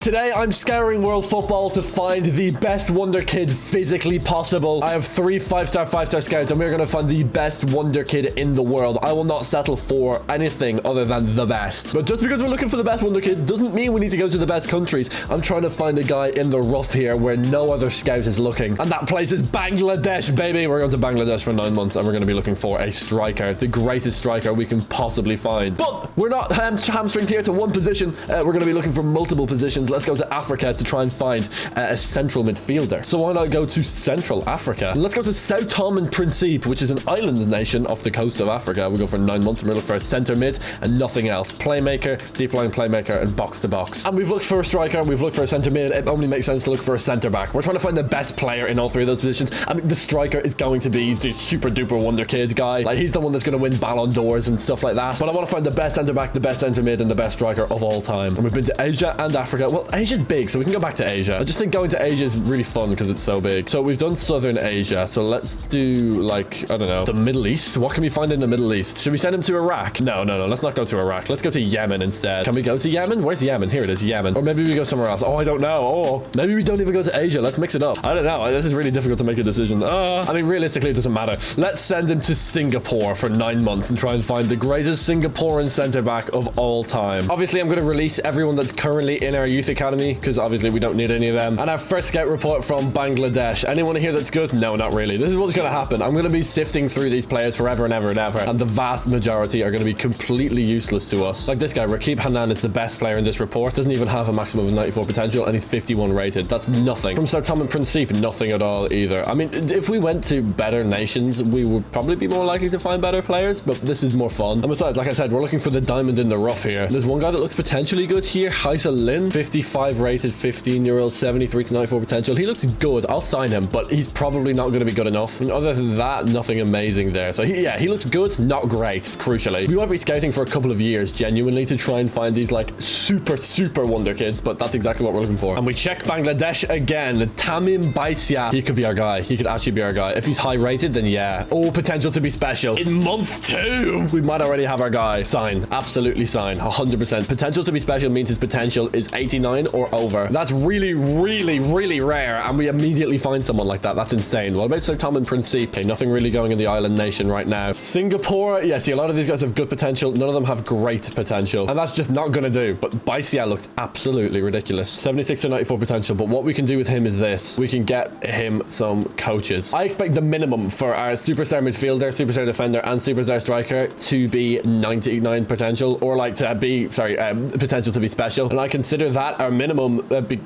Today, I'm scouring world football to find the best Wonderkid physically possible. I have 3 5-star scouts, and we're going to find the best Wonderkid in the world. I will not settle for anything other than the best. But just because we're looking for the best Wonderkids doesn't mean we need to go to the best countries. I'm trying to find a guy in the rough here where no other scout is looking. And that place is Bangladesh, baby. We're going to Bangladesh for 9 months, and we're going to be looking for a striker, the greatest striker we can possibly find. But we're not hamstringed here to one position. We're going to be looking for multiple positions. Let's go to Africa to try and find a central midfielder. So why not go to Central Africa? Let's go to Sao Tome and Principe, which is an island nation off the coast of Africa. We'll go for 9 months and we'll look for a centre mid and nothing else. Playmaker, deep line playmaker, and box to box. And we've looked for a striker, we've looked for a centre mid. It only makes sense to look for a centre back. We're trying to find the best player in all 3 of those positions. I mean, the striker is going to be the super duper Wonderkid guy. Like, he's the one that's going to win Ballon d'Ors and stuff like that. But I want to find the best centre back, the best centre mid, and the best striker of all time. And we've been to Asia and Africa. Well, Asia's big, so we can go back to Asia. I just think going to Asia is really fun because it's so big. So we've done Southern Asia. So let's do, like, I don't know, the Middle East. What can we find in the Middle East? Should we send him to Iraq? No. Let's not go to Iraq. Let's go to Yemen instead. Can we go to Yemen? Where's Yemen? Here it is, Yemen. Or maybe we go somewhere else. Oh, I don't know. Oh, maybe we don't even go to Asia. Let's mix it up. I don't know. This is really difficult to make a decision. I mean, realistically, it doesn't matter. Let's send him to Singapore for 9 months and try and find the greatest Singaporean centre back of all time. Obviously, I'm going to release everyone that's currently in our youth academy because obviously we don't need any of them. And our first scout report from Bangladesh. Anyone here that's good? No, not really. This is what's going to happen. I'm going to be sifting through these players forever and ever and ever. And the vast majority are going to be completely useless to us. Like this guy, Rakib Hanan, is the best player in this report. Doesn't even have a maximum of 94 potential and he's 51 rated. That's nothing. From Sao Tome and Principe, nothing at all either. I mean, if we went to better nations, we would probably be more likely to find better players, but this is more fun. And besides, like I said, we're looking for the diamond in the rough here. There's one guy that looks potentially good here, Haisa Lin, 55 rated, 15-year-old, 73 to 94 potential. He looks good. I'll sign him, but he's probably not going to be good enough. And other than that, nothing amazing there. So he looks good, not great, crucially. We might be scouting for a couple of years, genuinely, to try and find these like super Wonderkids, but that's exactly what we're looking for. And we check Bangladesh again. Tamim Baisia. He could be our guy. He could actually be our guy. If he's high rated, then yeah. Oh, potential to be special. In month 2, we might already have our guy. Sign. Absolutely sign. 100%. Potential to be special means his potential is 89 or over. That's really rare, and we immediately find someone like that. That's insane. What about Sao Tome and Principe? Okay, nothing really going in the island nation right now. Singapore, yeah, see, a lot of these guys have good potential. None of them have great potential, and that's just not gonna do. But Baisia looks absolutely ridiculous. 76 to 94 potential, but what we can do with him is this. We can get him some coaches. I expect the minimum for our superstar midfielder, superstar defender, and superstar striker to be 99 potential, or like to be, potential to be special. And I consider that our minimum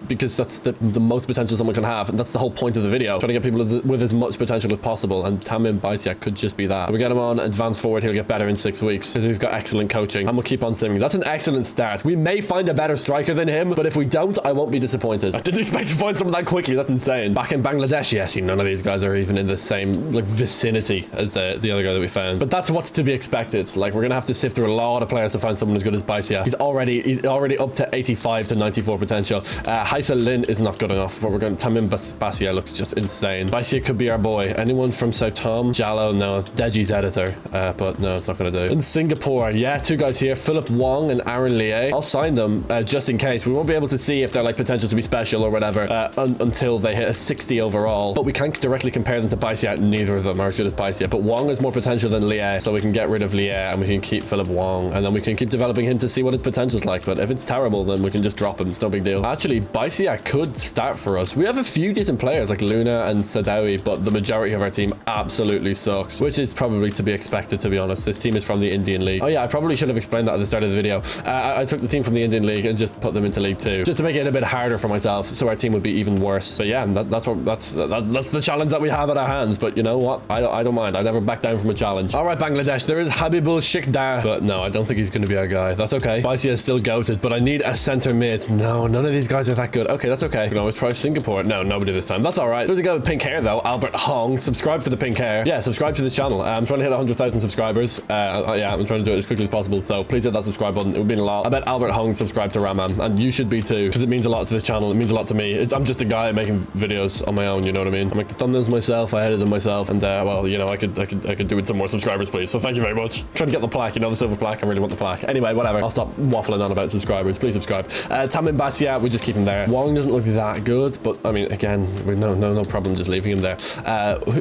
because that's the most potential someone can have, and that's the whole point of the video, trying to get people with as much potential as possible, and Tamim Baisia could just be that. We get him on advanced forward, he'll get better in 6 weeks because we've got excellent coaching, and we'll keep on swimming. That's an excellent start. We may find a better striker than him, but if we don't, I won't be disappointed. I didn't expect to find someone that quickly. That's insane. Back in Bangladesh, yes, none of these guys are even in the same like vicinity as the other guy that we found, but that's what's to be expected. Like, we're gonna have to sift through a lot of players to find someone as good as Baisia. He's already up to 85 to 94 potential. Haisa Lin is not good enough, but we're going to Tamim Baisia looks just insane. Baisia could be our boy. Anyone from Sao Tome? Jallo? No, it's Deji's editor, but no, it's not going to do. In Singapore, yeah, 2 guys here, Philip Wong and Aaron Lie. I'll sign them just in case. We won't be able to see if they're like potential to be special or whatever until they hit a 60 overall, but we can't directly compare them to Baisia. Neither of them are as good as Baisia, but Wong has more potential than Lie, so we can get rid of Lie and we can keep Philip Wong, and then we can keep developing him to see what his potential is like. But if it's terrible, then we can just drop him. It's no big deal. Actually, Baisia could start for us. We have a few decent players like Luna and Sadawi, but the majority of our team absolutely sucks, which is probably to be expected, to be honest. This team is from the Indian League. Oh yeah, I probably should have explained that at the start of the video. I took the team from the Indian League and just put them into League 2 just to make it a bit harder for myself, so our team would be even worse. But yeah, that's the challenge that we have at our hands. But you know what? I don't mind. I never back down from a challenge. All right, Bangladesh. There is Habibul Shikdar, but no, I don't think he's going to be our guy. That's okay. Baisia is still goated, but I need a center mid. No, none of these guys are that good. Okay, that's okay. We can always try Singapore. No, nobody this time. That's all right. There's a guy with pink hair though, Albert Hong. Subscribe for the pink hair. Yeah, subscribe to this channel. I'm trying to hit 100,000 subscribers. Yeah, I'm trying to do it as quickly as possible. So please hit that subscribe button. It would mean a lot. I bet Albert Hong subscribed to Ramman, and you should be too, because it means a lot to this channel. It means a lot to me. I'm just a guy making videos on my own. You know what I mean? I make the thumbnails myself. I edit them myself, and well, you know, I could do with some more subscribers, please. So thank you very much. I'm trying to get the plaque. You know, the silver plaque. I really want the plaque. Anyway, whatever. I'll stop waffling on about subscribers. Please subscribe. Tamim Tamim Basia, we just keep him there. Wong doesn't look that good, but I mean, again, we've no problem just leaving him there.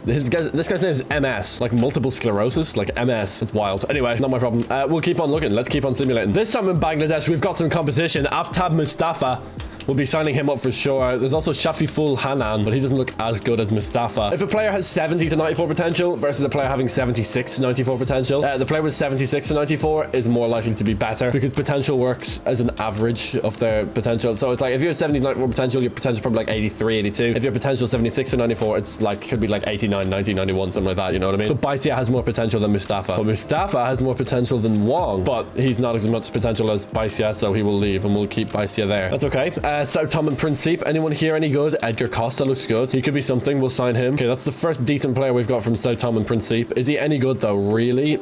This guy's name is MS, like multiple sclerosis, like MS. It's wild. Anyway, not my problem. We'll keep on looking. Let's keep on simulating. This time in Bangladesh, we've got some competition. Aftab Mustafa. We'll be signing him up for sure. There's also Shafiful Hanan, but he doesn't look as good as Mustafa. If a player has 70 to 94 potential versus a player having 76 to 94 potential, the player with 76 to 94 is more likely to be better because potential works as an average of their potential. So it's like if you have 70 to 94 potential, your potential is probably like 83, 82. If your potential is 76 to 94, it's like, could be like 89, 90, 91, something like that, you know what I mean? But Baisia has more potential than Mustafa. But Mustafa has more potential than Wong, but he's not as much potential as Baisia, so he will leave and we'll keep Baisia there. That's okay. So Tom and Principe, anyone here any good? Edgar Costa looks good. He could be something. We'll sign him. Okay, that's the first decent player we've got from South Tom and Principe. Is he any good though? Really?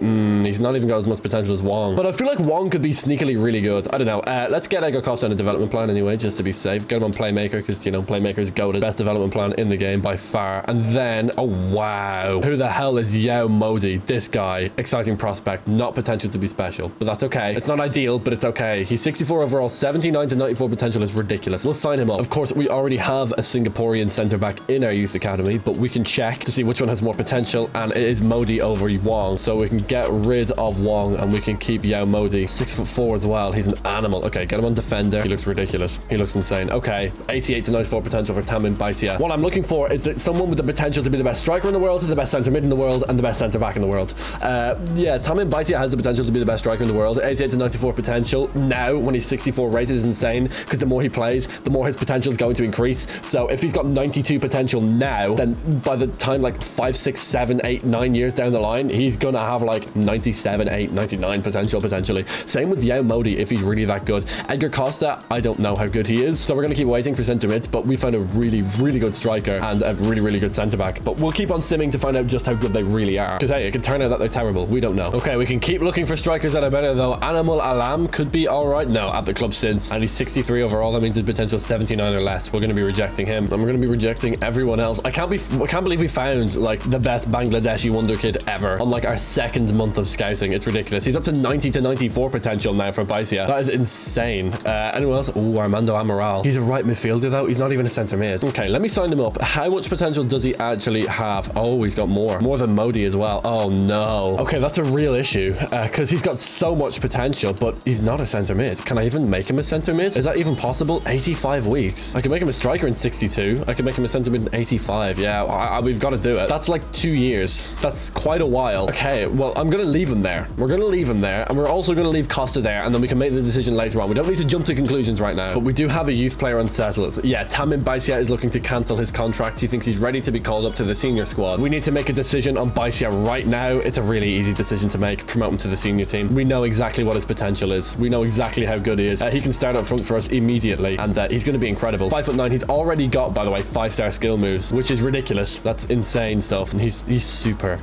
He's not even got as much potential as Wong. But I feel like Wong could be sneakily really good. I don't know. Let's get Edgar Costa on a development plan anyway, just to be safe. Get him on Playmaker because, you know, Playmaker's goated. Best development plan in the game by far. And then, oh wow. Who the hell is Yao Modi? This guy. Exciting prospect. Not potential to be special. But that's okay. It's not ideal, but it's okay. He's 64 overall. 79 to 94 potential is ridiculous. We'll sign him up. Of course, we already have a Singaporean centre back in our youth academy, but we can check to see which one has more potential, and it is Modi over Wong. So we can get rid of Wong and we can keep Yao Modi. 6'4" as well. He's an animal. Okay, get him on defender. He looks ridiculous. He looks insane. Okay, 88 to 94 potential for Tamim Baisia. What I'm looking for is that someone with the potential to be the best striker in the world, the best centre mid in the world, and the best centre back in the world. Yeah, Tamim Baisia has the potential to be the best striker in the world. 88 to 94 potential. Now, when he's 64 rated, is insane because the more he plays, the more his potential is going to increase. So if he's got 92 potential now, then by the time like 5, 6, 7, 8, 9 years down the line, he's gonna have like 97, 8, 99 potential potentially. Same with Yao Modi if he's really that good. Edgar Costa, I don't know how good he is, so we're gonna keep waiting for centre mids, but we found a really good striker and a really good centre back. But we'll keep on simming to find out just how good they really are, because hey, it could turn out that they're terrible. We don't know. Okay, we can keep looking for strikers that are better though. Animal Alam could be all right. No, at the club since, and he's 63 overall. That means his potential 79 or less. We're gonna be rejecting him, and we're gonna be rejecting everyone else. I can't believe we found like the best Bangladeshi Wonderkid ever on like our second month of scouting. It's ridiculous. He's up to 90 to 94 potential now for Baisia. That is insane. Anyone else? Oh, Armando Amaral. He's a right midfielder though. He's not even a centre mid. Okay, let me sign him up. How much potential does he actually have? Oh, he's got more than Modi as well. Oh no. Okay, that's a real issue because he's got so much potential, but he's not a centre mid. Can I even make him a centre mid? Is that even possible? 85 weeks. I can make him a striker in 62. I can make him a centre mid in 85. Yeah, we've got to do it. That's like 2 years. That's quite a while. Okay, well, I'm going to leave him there. We're going to leave him there, and we're also going to leave Costa there, and then we can make the decision later on. We don't need to jump to conclusions right now, but we do have a youth player unsettled. Yeah, Tamim Baisia is looking to cancel his contract. He thinks he's ready to be called up to the senior squad. We need to make a decision on Baisia right now. It's a really easy decision to make. Promote him to the senior team. We know exactly what his potential is. We know exactly how good he is. He can start up front for us immediately, and he's going to be incredible. 5'9". He's already got, by the way, 5-star skill moves, which is ridiculous. That's insane stuff, and he's super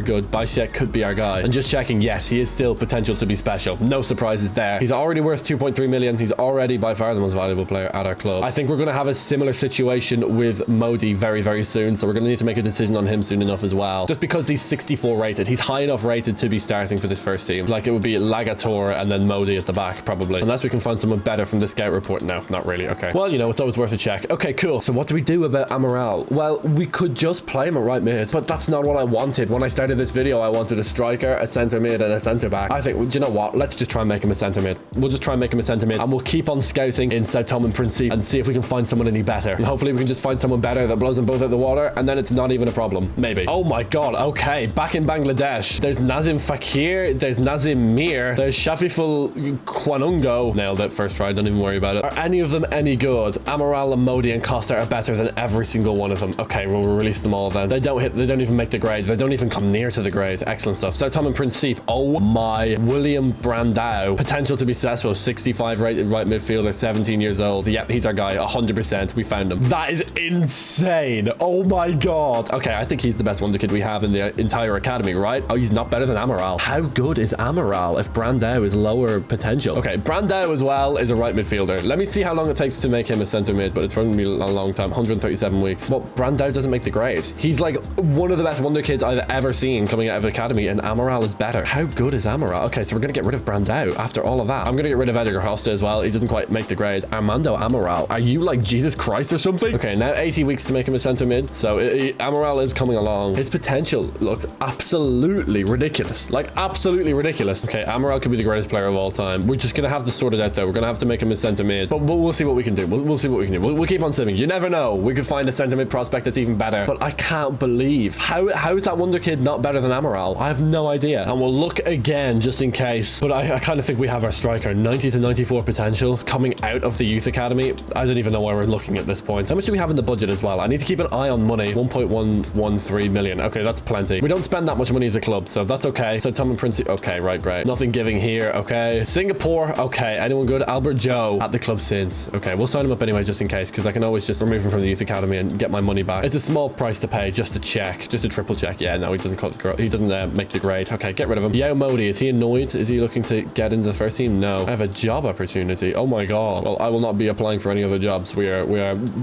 good. Baisia could be our guy. And just checking, yes, he is still potential to be special. No surprises there. He's already worth 2.3 million. He's already by far the most valuable player at our club. I think we're going to have a similar situation with Modi very soon, so we're going to need to make a decision on him soon enough as well. Just because he's 64 rated, he's high enough rated to be starting for this first team. Like it would be Lagator and then Modi at the back probably, unless we can find someone better from the scout report. No, not really. Okay, well, you know, it's always worth a check. Okay, cool. So what do we do about Amaral? Well, we could just play him at right mid, but that's not what I wanted. When I started this video, I wanted a striker, a centre mid, and a centre back. I think, do you know what? Let's just try and make him a centre mid. We'll just try and make him a centre mid, and we'll keep on scouting in South Tom and Principe and see if we can find someone any better. And hopefully we can just find someone better that blows them both out the water, and then it's not even a problem. Maybe. Oh my god. Okay, back in Bangladesh, there's Nazim Fakir, there's Nazim Mir, there's Shafiful Kwanungo. Nailed it first try. Don't even worry about it. Are any of them any good? Amaral and Modi and Costa are better than every single one of them. Okay, we'll release them all then. They don't even make the grade. They don't even come near to the grade. Excellent stuff. So Tom and Principe. Oh my. William Brandau. Potential to be successful. 65 rated right midfielder, 17 years old. Yep, he's our guy. 100%. We found him. That is insane. Oh my god. Okay, I think he's the best Wonderkid we have in the entire academy, right? Oh, he's not better than Amaral. How good is Amaral if Brandau is lower potential? Okay, Brandau as well is a right midfielder. midfielder. Let me see how long it takes to make him a centre mid, but it's probably gonna be a long time. 137 weeks. Well, Brandao doesn't make the grade. He's like one of the best wonder kids I've ever seen coming out of the academy, and Amaral is better. How good is Amaral? Okay, so we're gonna get rid of Brandao after all of that. I'm gonna get rid of Edgar Costa as well. He doesn't quite make the grade. Armando Amaral, are you like Jesus Christ or something? Okay, now 80 weeks to make him a centre mid. So Amaral is coming along. His potential looks absolutely ridiculous. Like absolutely ridiculous. Okay, Amaral could be the greatest player of all time. We're just gonna have to sort it out though. We're gonna have to make him a centre mid. But we'll see what we can do. We'll see what we can do. We'll keep on simming. You never know. We could find a centre mid prospect that's even better. But I can't believe how is that wonder kid not better than Amaral? I have no idea. And we'll look again just in case. But I kind of think we have our striker. 90 to 94 potential coming out of the youth academy. I don't even know why we're looking at this point. How much do we have in the budget as well? I need to keep an eye on money. 1.113 million. Okay, that's plenty. We don't spend that much money as a club, so that's okay. So Tom and Prince. Okay, right, great. Nothing giving here. Okay. Singapore. Okay. Anyone good? Albert Joe at the club since. Okay, we'll sign him up anyway just in case, because I can always just remove him from the youth academy and get my money back. It's a small price to pay just to check, just a triple check. Yeah, no, he doesn't make the grade. Okay, get rid of him. Yao Modi, is he annoyed? Is he looking to get into the first team? No. I have a job opportunity. Oh my god. Well, I will not be applying for any other jobs. We are,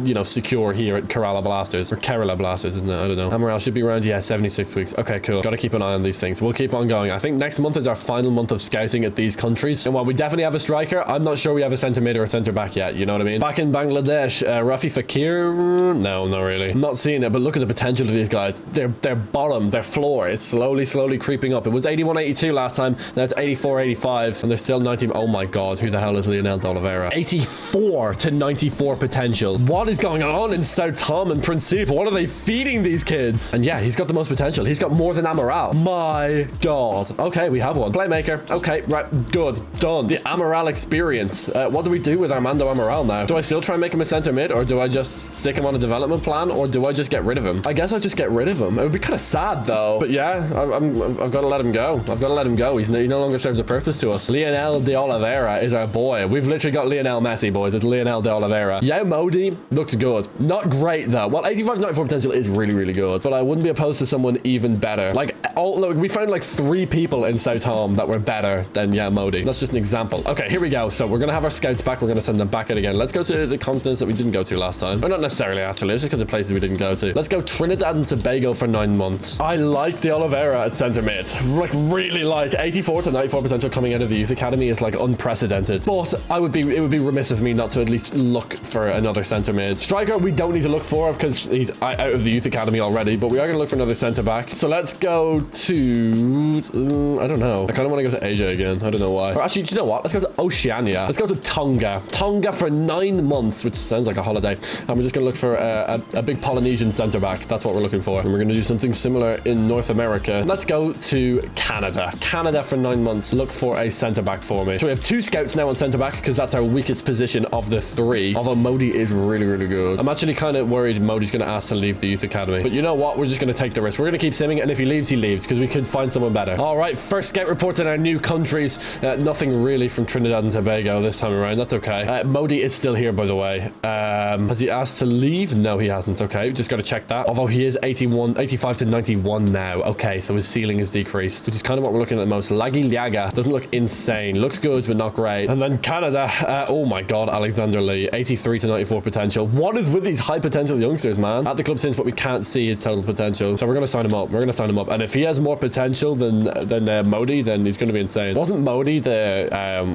you know, secure here at Kerala Blasters, or Kerala Blasters, isn't it? I don't know. Amaral should be around, yeah, 76 weeks. Okay, cool. Gotta keep an eye on these things. We'll keep on going. I think next month is our final month of scouting at these countries. And while we definitely have a striker, I'm not sure we have a centre mid or a centre back yet. You know what I mean? Back in Bangladesh, Rafi Fakir. No, not really. I'm not seeing it, but look at the potential of these guys. Their bottom, their floor is slowly creeping up. It was 81-82 last time. Now it's 84-85, and they're still 19. Oh my god, who the hell is Lionel de Oliveira? 84 to 94 potential. What is going on in South Tom and Principe? What are they feeding these kids? And yeah, he's got the most potential. He's got more than Amaral. My god. Okay, we have one. Playmaker. Okay, right, good. Done. The Amaral experience. What do we do with Armando Amaral now? Do I still try and make him a centre mid, or do I just stick him on a development plan, or do I just get rid of him? I guess I'll just get rid of him. It would be kind of sad though. But yeah, I've got to let him go. I've got to let him go. He no longer serves a purpose to us. Lionel de Oliveira is our boy. We've literally got Lionel Messi, boys. It's Lionel de Oliveira. Yao Modi looks good. Not great though. Well, 85-94 potential is really good, but I wouldn't be opposed to someone even better. Like, look, we found like 3 people in South Home that were better than Yao Modi. That's just an example. Okay, here we go. So we're gonna have our scouts back. We're gonna send them back out again. Let's go to the continents that we didn't go to last time. Or not necessarily, actually. It's just because of places we didn't go to. Let's go Trinidad and Tobago for 9 months. I like de Oliveira at centre mid. Like, really like. 84 to 94 potential coming out of the youth academy is like unprecedented. But it would be remiss of me not to at least look for another centre mid. Striker, we don't need to look for because he's out of the youth academy already, but we are going to look for another centre back. So let's go to, I don't know. I kind of want to go to Asia again. I don't know why. Or actually, do you know what? Let's go to Oceania. Let's go to Tonga. Tonga for 9 months, which sounds like a holiday. And we're just going to look for a big Polynesian centre back. That's what we're looking for. And we're going to do something similar in North America. Let's go to Canada. Canada for 9 months. Look for a centre back for me. So we have 2 scouts now on centre back because that's our weakest position of the 3. Although Modi is really good. I'm actually kind of worried Modi's going to ask to leave the youth academy. But you know what? We're just going to take the risk. We're going to keep simming, and if he leaves, he leaves because we could find someone better. All right, first scout reports in our new countries. Nothing really from Trinidad and Tobago this time around. That's okay. Modi is still here, by the way. Has he asked to leave? No, he hasn't. Okay, just got to check that. Although he is 85 to 91 now. Okay, so his ceiling is decreased, which is kind of what we're looking at the most. Lagi Liaga doesn't look insane. Looks good, but not great. And then Canada. Oh my god, Alexander Lee. 83 to 94 potential. What is with these high potential youngsters, man? At the club since, but we can't see his total potential. So we're going to sign him up. We're going to sign him up. And if he has more potential than Modi, then he's going to be insane. Wasn't Modi the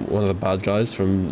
one of the bad guys from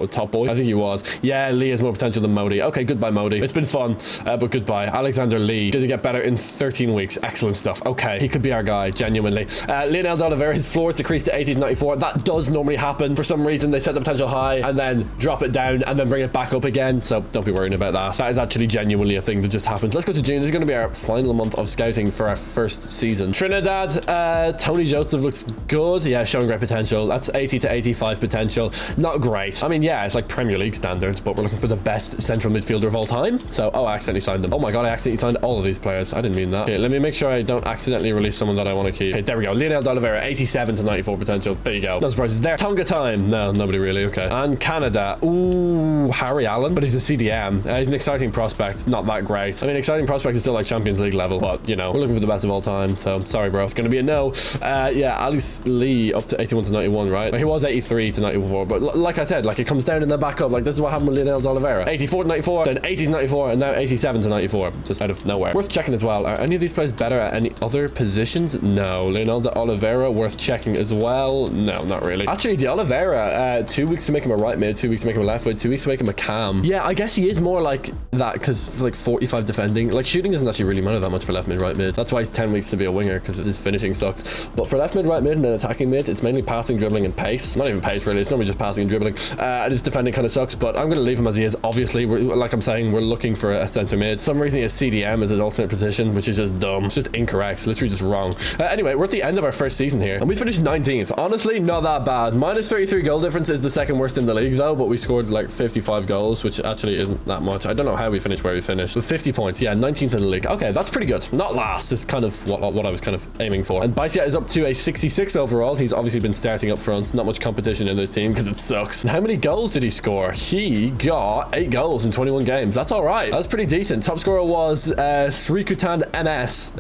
Top Boy? I think he was. Yeah, Lee has more potential than Modi. Okay, goodbye, Modi. It's been fun, but goodbye. Alexander Lee. Going to get better in 13 weeks. Excellent stuff. Okay, he could be our guy, genuinely. Lionel de Oliveira, his floor is decreased to 80 to 94. That does normally happen. For some reason, they set the potential high and then drop it down and then bring it back up again. So don't be worrying about that. That is actually genuinely a thing that just happens. Let's go to June. This is going to be our final month of scouting for our first season. Trinidad, Tony Joseph looks good. Yeah, showing great potential. That's 80 to 85 potential. Not great. I mean, yeah, it's like Premier League standards, but we're looking for the best central midfielder of all time. So, oh, I accidentally signed them. Oh my god, I accidentally signed all of these players. I didn't mean that. Okay, let me make sure I don't accidentally release someone that I want to keep. Okay, there we go. Lionel de Oliveira, 87 to 94 potential. There you go. No surprises there. Tonga time. No, nobody really. Okay. And Canada. Ooh, Harry Allen. But he's a CDM. He's an exciting prospect. Not that great. I mean, exciting prospect is still like Champions League level, but you know, we're looking for the best of all time. So, sorry, bro. It's going to be a no. Yeah, Alice Lee up to 81 to 91, right? He was 83 to 94, but like I said, Like, it comes down and then back up. Like, this is what happened with Leonel de Oliveira. 84 to 94, then 80 to 94, and now 87 to 94. Just out of nowhere. Worth checking as well. Are any of these players better at any other positions? No. Leonel de Oliveira, worth checking as well? No, not really. Actually, de Oliveira, 2 weeks to make him a right mid, 2 weeks to make him a left mid, 2 weeks to make him a cam. Yeah, I guess he is more like that because like 45 defending. Like, shooting doesn't actually really matter that much for left mid, right mid. That's why he's 10 weeks to be a winger, because his finishing sucks. But for left mid, right mid, and then attacking mid, it's mainly passing, dribbling, and pace. Not even pace, really. It's normally just passing and dribbling. And his defending kind of sucks, but I'm going to leave him as he is. Obviously, like I'm saying, we're looking for a centre mid. For some reason, he has CDM as his alternate position, which is just dumb. It's just incorrect. It's literally just wrong. Anyway, we're at the end of our first season here, and we finished 19th. Honestly, not that bad. Minus 33 goal difference is the second worst in the league, though, but we scored like 55 goals, which actually isn't that much. I don't know how we finished where we finished. With 50 points, yeah, 19th in the league. Okay, that's pretty good. Not last. It's kind of what I was kind of aiming for. And Bicep is up to a 66 overall. He's obviously been starting up front. Not much competition in this team because it sucks. And how many goals did he score? He got 8 goals in 21 games. That's all right. That's pretty decent. Top scorer was Srikutan MS.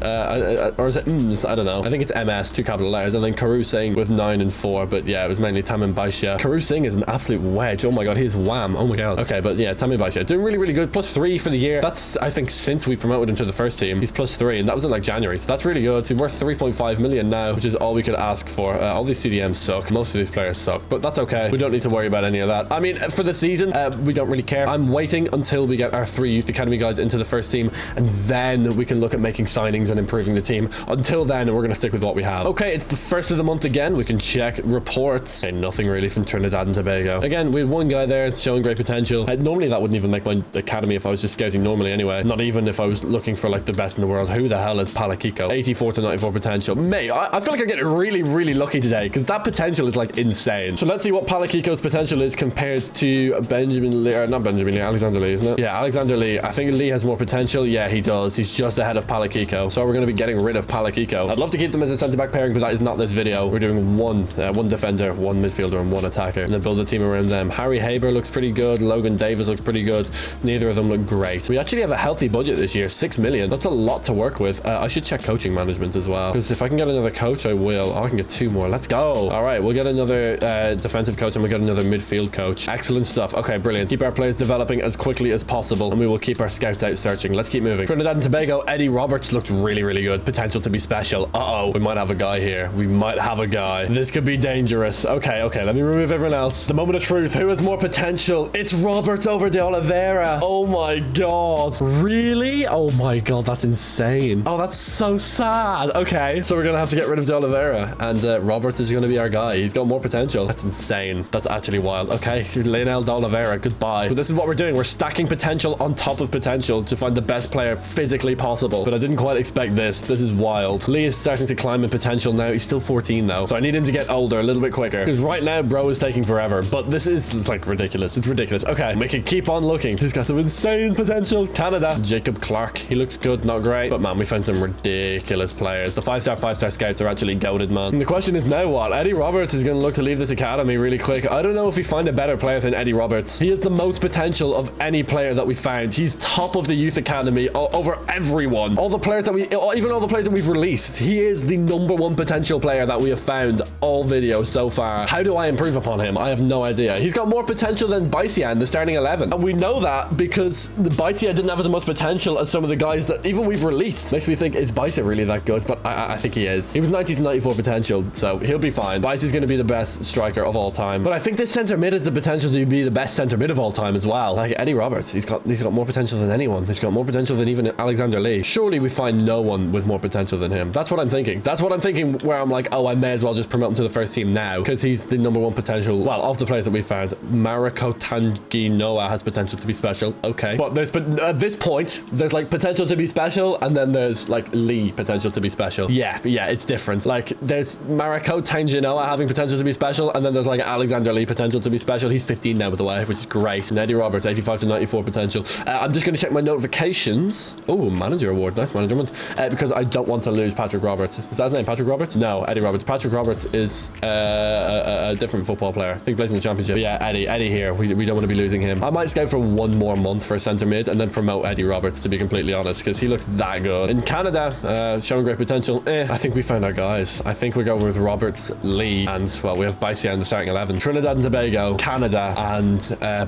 Or is it Ms? I don't know. I think it's MS, 2 capital letters. And then Karu Singh with 9 and 4. But yeah, it was mainly Tamim Baisha. Karu Singh is an absolute wedge. Oh my god, he is wham. Oh my god. Okay, but yeah, Tamim Baisha doing really, really good. +3 for the year. That's, I think, since we promoted him to the first team. He's +3, and that was in like January. So that's really good. So he's worth 3.5 million now, which is all we could ask for. All these CDMs suck. Most of these players suck, but that's okay. We don't need to worry about any of that. I mean, for the season, we don't really care. I'm waiting until we get our 3 Youth Academy guys into the first team, and then we can look at making signings and improving the team. Until then, we're going to stick with what we have. Okay, it's the first of the month again. We can check reports. Okay, nothing really from Trinidad and Tobago. Again, we had one guy there. It's showing great potential. Normally, that wouldn't even make my academy if I was just scouting normally anyway. Not even if I was looking for like the best in the world. Who the hell is Palakiko? 84 to 94 potential. Mate, I feel like I'm getting really, really lucky today because that potential is like insane. So let's see what Palakiko's potential is compared to Benjamin Lee, or not Benjamin Lee, Alexander Lee, isn't it? Yeah, Alexander Lee. I think Lee has more potential. Yeah, he does. He's just ahead of Palakiko. So we're going to be getting rid of Palakiko. I'd love to keep them as a centre-back pairing, but that is not this video. We're doing one defender, one midfielder, and one attacker, and then build a team around them. Harry Haber looks pretty good. Logan Davis looks pretty good. Neither of them look great. We actually have a healthy budget this year, 6 million. That's a lot to work with. I should check coaching management as well, because if I can get another coach, I will. Oh, I can get 2 more. Let's go. All right, we'll get another defensive coach, and we'll get another midfield coach. Excellent stuff. Okay, brilliant. Keep our players developing as quickly as possible, and we will keep our scouts out searching. Let's keep moving. Trinidad and Tobago, Eddie Roberts looked really, really good. Potential to be special. Uh-oh, we might have a guy here. We might have a guy. This could be dangerous. Okay, let me remove everyone else. The moment of truth. Who has more potential? It's Roberts over de Oliveira. Oh my god. Really? Oh my god, that's insane. Oh, that's so sad. Okay, so we're gonna have to get rid of de Oliveira, and Roberts is gonna be our guy. He's got more potential. That's insane. That's actually wild. Okay, Leonel de Oliveira, goodbye. So this is what we're doing. We're stacking potential on top of potential to find the best player physically possible, but I didn't quite expect this. This is wild. Lee is starting to climb in potential now. He's still 14 though, so I need him to get older a little bit quicker, because right now bro is taking forever, but this is, it's like ridiculous. It's ridiculous. Okay, we can keep on looking. He's got some insane potential. Canada, Jacob Clark. He looks good, not great, but man, we found some ridiculous players. The 5-star scouts are actually goated, man. And the question is now what? Eddie Roberts is going to look to leave this academy really quick. I don't know if we find a better player than Eddie Roberts. He has the most potential of any player that we found. He's top of the youth academy over everyone. All the players that even all the players that we've released. He is the #1 potential player that we have found all video so far. How do I improve upon him? I have no idea. He's got more potential than Baisia in the starting 11. And we know that because the Baisia didn't have as much potential as some of the guys that even we've released. Makes me think, is Baisia really that good? But I think he is. He was 90 to 94 potential, so he'll be fine. Baisia's going to be the best striker of all time. But I think this center mid has the potential to be the best center mid of all time as well. Like Eddie Roberts, he's got more potential than anyone. He's got more potential than even Alexander Lee. Surely we find no one with more potential than him. That's what I'm thinking. That's what I'm thinking, where I'm like, oh, I may as well just promote him to the first team now, because he's the #1 potential, well, of the players that we found. Mariko Tanginoa has potential to be special. Okay, but at this point, there's like potential to be special, and then there's like Lee potential to be special. Yeah, it's different. Like there's Mariko Tanginoa having potential to be special, and then there's like Alexander Lee potential to be special. He's 15 now, by the way, which is great. And Eddie Roberts, 85 to 94 potential. I'm just going to check my notifications. Oh, manager award. Nice management. Because I don't want to lose Patrick Roberts. Is that his name? Patrick Roberts? No, Eddie Roberts. Patrick Roberts is a different football player. I think he plays in the championship. But yeah, Eddie here. We don't want to be losing him. I might scout for 1 more month for centre mid and then promote Eddie Roberts, to be completely honest, because he looks that good. In Canada, showing great potential. I think we found our guys. I think we're going with Roberts, Lee, and well, we have Baisia in the starting 11. Trinidad and Tobago. go. Canada and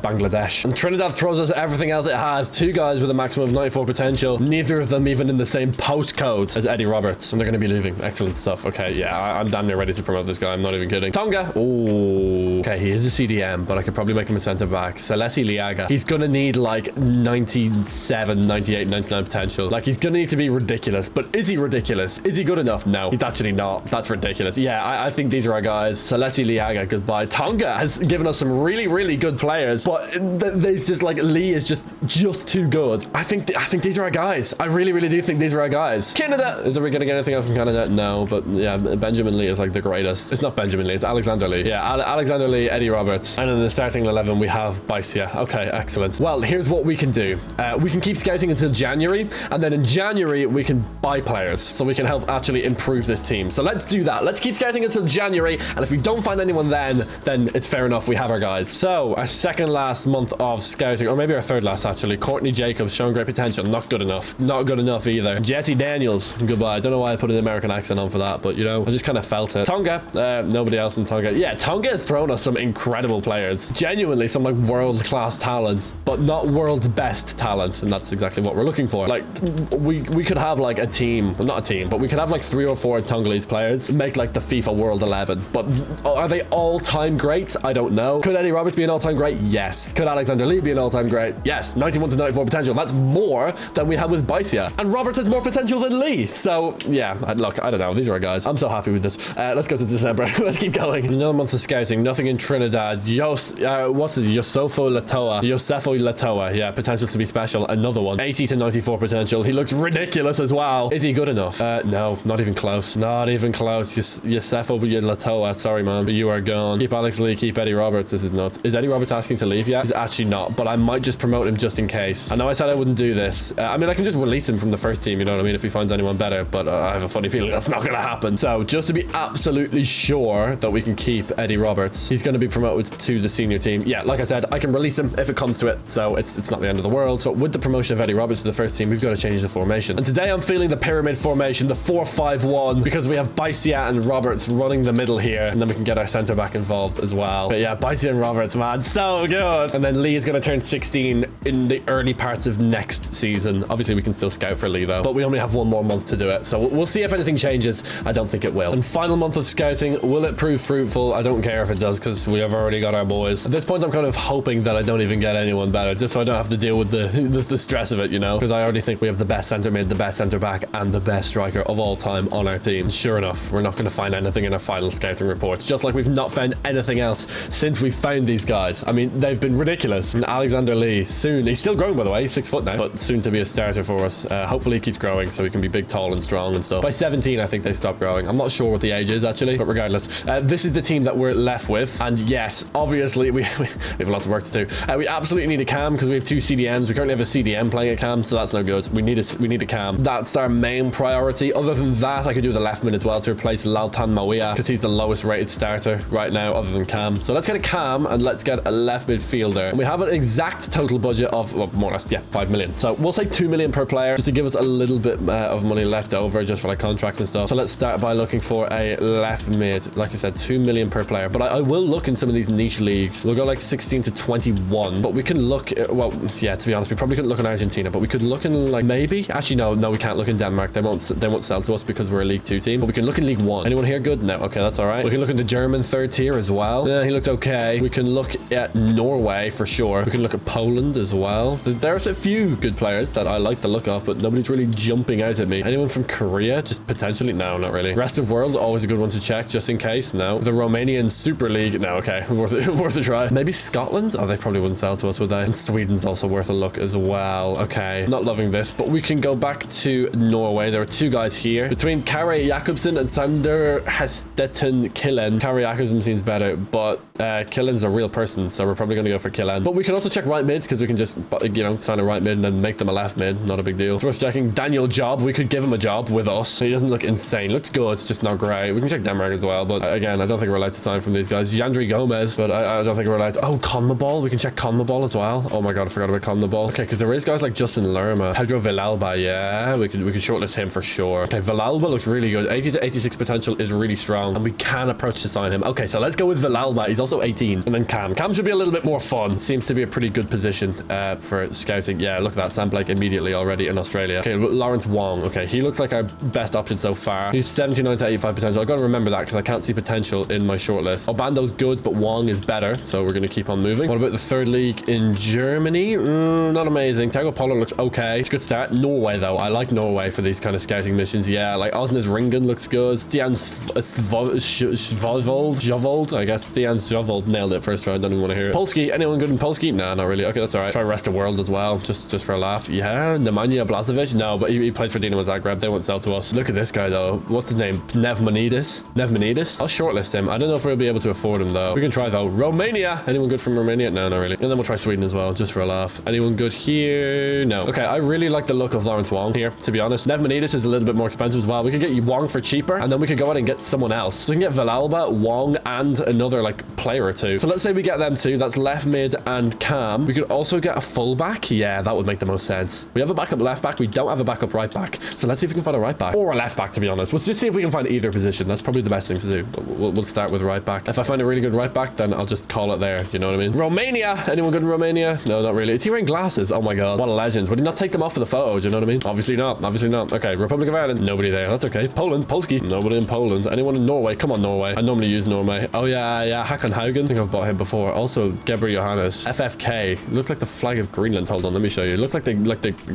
Bangladesh. And Trinidad throws us everything else it has. 2 guys with a maximum of 94 potential. Neither of them even in the same postcode as Eddie Roberts. And they're going to be leaving. Excellent stuff. Okay, yeah, I'm damn near ready to promote this guy. I'm not even kidding. Tonga. Ooh. Okay, he is a CDM, but I could probably make him a centre back. Salesi Liaga. He's going to need like 97, 98, 99 potential. Like, he's going to need to be ridiculous. But is he ridiculous? Is he good enough? No, he's actually not. That's ridiculous. Yeah, I think these are our guys. Salesi Liaga, goodbye. Tonga has given us some really, really good players, but there's just like Lee is just too good. I think these are our guys. I really, really do think these are our guys. Canada. Are we going to get anything else from Canada? No, but yeah, Benjamin Lee is like the greatest. It's not Benjamin Lee, it's Alexander Lee. Yeah, Alexander Lee, Eddie Roberts. And in the starting 11, we have Baisia. Okay, excellent. Well, here's what we can do. We can keep scouting until January, and then in January, we can buy players, so we can help actually improve this team. So let's do that. Let's keep scouting until January, and if we don't find anyone then it's fair enough. We have our guys. So, our second last month of scouting, or maybe our third last, actually. Courtney Jacobs, showing great potential. Not good enough. Not good enough either. Jesse Daniels, goodbye. I don't know why I put an American accent on for that, but, you know, I just kind of felt it. Tonga, nobody else in Tonga. Yeah, Tonga has thrown us some incredible players. Genuinely some, like, world-class talents, but not world's best talent, and that's exactly what we're looking for. Like, we could have, like, a team, well, not a team, but we could have, like, 3 or 4 Tongolese players make, like, the FIFA World 11, but are they all-time greats? I don't know. Could Eddie Roberts be an all-time great? Yes. Could Alexander Lee be an all-time great? Yes. 91 to 94 potential. That's more than we have with Baisia. And Roberts has more potential than Lee. So, yeah. Look, I don't know. These are our guys. I'm so happy with this. Let's go to December. Let's keep going. Another month of scouting. Nothing in Trinidad. What's it? Yosefo Latoa. Yeah, potential to be special. Another one. 80 to 94 potential. He looks ridiculous as well. Is he good enough? No. Not even close. Not even close. Yosefo Latoa. Sorry, man. But you are gone. Keep Alex Lee. Keep Eddie Roberts. This is nuts. Is Eddie Roberts asking to leave yet? He's actually not, but I might just promote him just in case. I know I said I wouldn't do this. I mean, I can just release him from the first team, you know what I mean, if he finds anyone better, but I have a funny feeling that's not going to happen. So just to be absolutely sure that we can keep Eddie Roberts, he's going to be promoted to the senior team. Yeah, like I said, I can release him if it comes to it, so it's not the end of the world. So with the promotion of Eddie Roberts to the first team, we've got to change the formation. And today I'm feeling the pyramid formation, the 4-5-1, because we have Baisia and Roberts running the middle here, and then we can get our center back involved as well. But yeah, Baisia and Roberts, man, so good. And then Lee is going to turn 16 in the early parts of next season. Obviously, we can still scout for Lee, though, but we only have 1 more month to do it. So we'll see if anything changes. I don't think it will. And final month of scouting, will it prove fruitful? I don't care if it does, because we have already got our boys. At this point, I'm kind of hoping that I don't even get anyone better, just so I don't have to deal with the stress of it, you know, because I already think we have the best center mid, the best center back, and the best striker of all time on our team. And sure enough, we're not going to find anything in our final scouting reports, just like we've not found anything else since we found these guys. I mean, they've been ridiculous. And Alexander Lee, soon, he's still growing, by the way, he's 6 foot now, but soon to be a starter for us. Hopefully he keeps growing so he can be big, tall, and strong and stuff. By 17, I think they stop growing. I'm not sure what the age is, actually, but regardless, this is the team that we're left with. And yes, obviously, we have lots of work to do. We absolutely need a cam because we have 2 CDMs. We currently have a CDM playing a cam, so that's no good. We need a cam. That's our main priority. Other than that, I could do the left mid as well to replace Laltan Mawia because he's the lowest rated starter right now, other than Cam. So let's get a Cam and let's get a left midfielder. And we have an exact total budget of, well, more or less, yeah, 5 million. So we'll say 2 million per player just to give us a little bit of money left over just for like contracts and stuff. So let's start by looking for a left mid. Like I said, 2 million per player. But I will look in some of these niche leagues. We'll go like 16 to 21. But we can look, well, yeah, to be honest, we probably couldn't look in Argentina, but we could look in like maybe. Actually, no, we can't look in Denmark. They won't sell to us because we're a League 2 team. But we can look in League 1. Anyone here good? No. Okay, that's all right. We can look in the German 3rd tier as well. Yeah, he looks okay. We can look at Norway for sure. We can look at Poland as well. There's a few good players that I like the look of, but nobody's really jumping out at me. Anyone from Korea? Just potentially? No, not really. Rest of world, always a good one to check just in case. No. The Romanian Super League? No, okay. Worth a try. Maybe Scotland? Oh, they probably wouldn't sell to us, would they? And Sweden's also worth a look as well. Okay. Not loving this, but we can go back to Norway. There are 2 guys here. Between Kari Jakobsen and Sander Hestetten Killen. Kari Jakobsen seems better, but Killen's a real person, so we're probably going to go for Killen. But we can also check right mids because we can just, you know, sign a right mid and then make them a left mid. Not a big deal. It's worth checking. Daniel Job. We could give him a job with us. He doesn't look insane. Looks good. It's just not great. We can check Denmark as well, but again, I don't think we're allowed to sign from these guys. Yandri Gomez, but I don't think we're allowed to. Oh, Conmebol. We can check Conmebol as well. Oh my god, I forgot about Conmebol. Okay, because there is guys like Justin Lerma. Pedro Villalba, yeah. We could shortlist him for sure. Okay, Villalba looks really good. 80 to 86 potential is really strong, and we can approach to sign him. Okay, so let's go with Villalba. He's also also 18. And then Cam. Cam should be a little bit more fun. Seems to be a pretty good position for scouting. Yeah, look at that. Sam Blake immediately already in Australia. Okay, Lawrence Wong. Okay, he looks like our best option so far. He's 79 to 85 potential. I've got to remember that because I can't see potential in my shortlist. Obando's good, but Wong is better, so we're going to keep on moving. What about the third league in Germany? Not amazing. Tago Polo looks okay. It's a good start. Norway, though. I like Norway for these kind of scouting missions. Yeah, like Osnes Ringen looks good. Stian Zvold, I guess. Stian Zvold nailed it first try. I don't even want to hear it. Polski. Anyone good in Polski? Nah, not really. Okay, that's all right. Try rest of world as well, just for a laugh. Yeah, Nemanja Blazovic. No, but he plays for Dinamo Zagreb. They won't sell to us. Look at this guy, though. What's his name? Nevmanidis? I'll shortlist him. I don't know if we'll be able to afford him, though. We can try, though. Romania. Anyone good from Romania? No, not really. And then we'll try Sweden as well, just for a laugh. Anyone good here? No. Okay, I really like the look of Lawrence Wong here, to be honest. Nevmanidis is a little bit more expensive as well. We could get Wong for cheaper, and then we could go out and get someone else. So we can get Villalba, Wong, and another, like, player or two. So let's say we get them two. That's left mid and Cam. We could also get a fullback. Yeah, that would make the most sense. We have a backup left back. We don't have a backup right back. So let's see if we can find a right back or a left back, to be honest. Let's just see if we can find either position. That's probably the best thing to do. But we'll start with right back. If I find a really good right back, then I'll just call it there. You know what I mean? Romania. Anyone good in Romania? No, not really. Is he wearing glasses? Oh my God. What a legend. Would he not take them off for the photo? Do you know what I mean? Obviously not. Obviously not. Okay. Republic of Ireland. Nobody there. That's okay. Poland. Polski. Nobody in Poland. Anyone in Norway? Come on, Norway. I normally use Norway. Oh yeah. Hakon Haugen. I think I've bought him before. Also, Gebre Johannes. FFK. Looks like the flag of Greenland. Hold on. Let me show you. It looks like the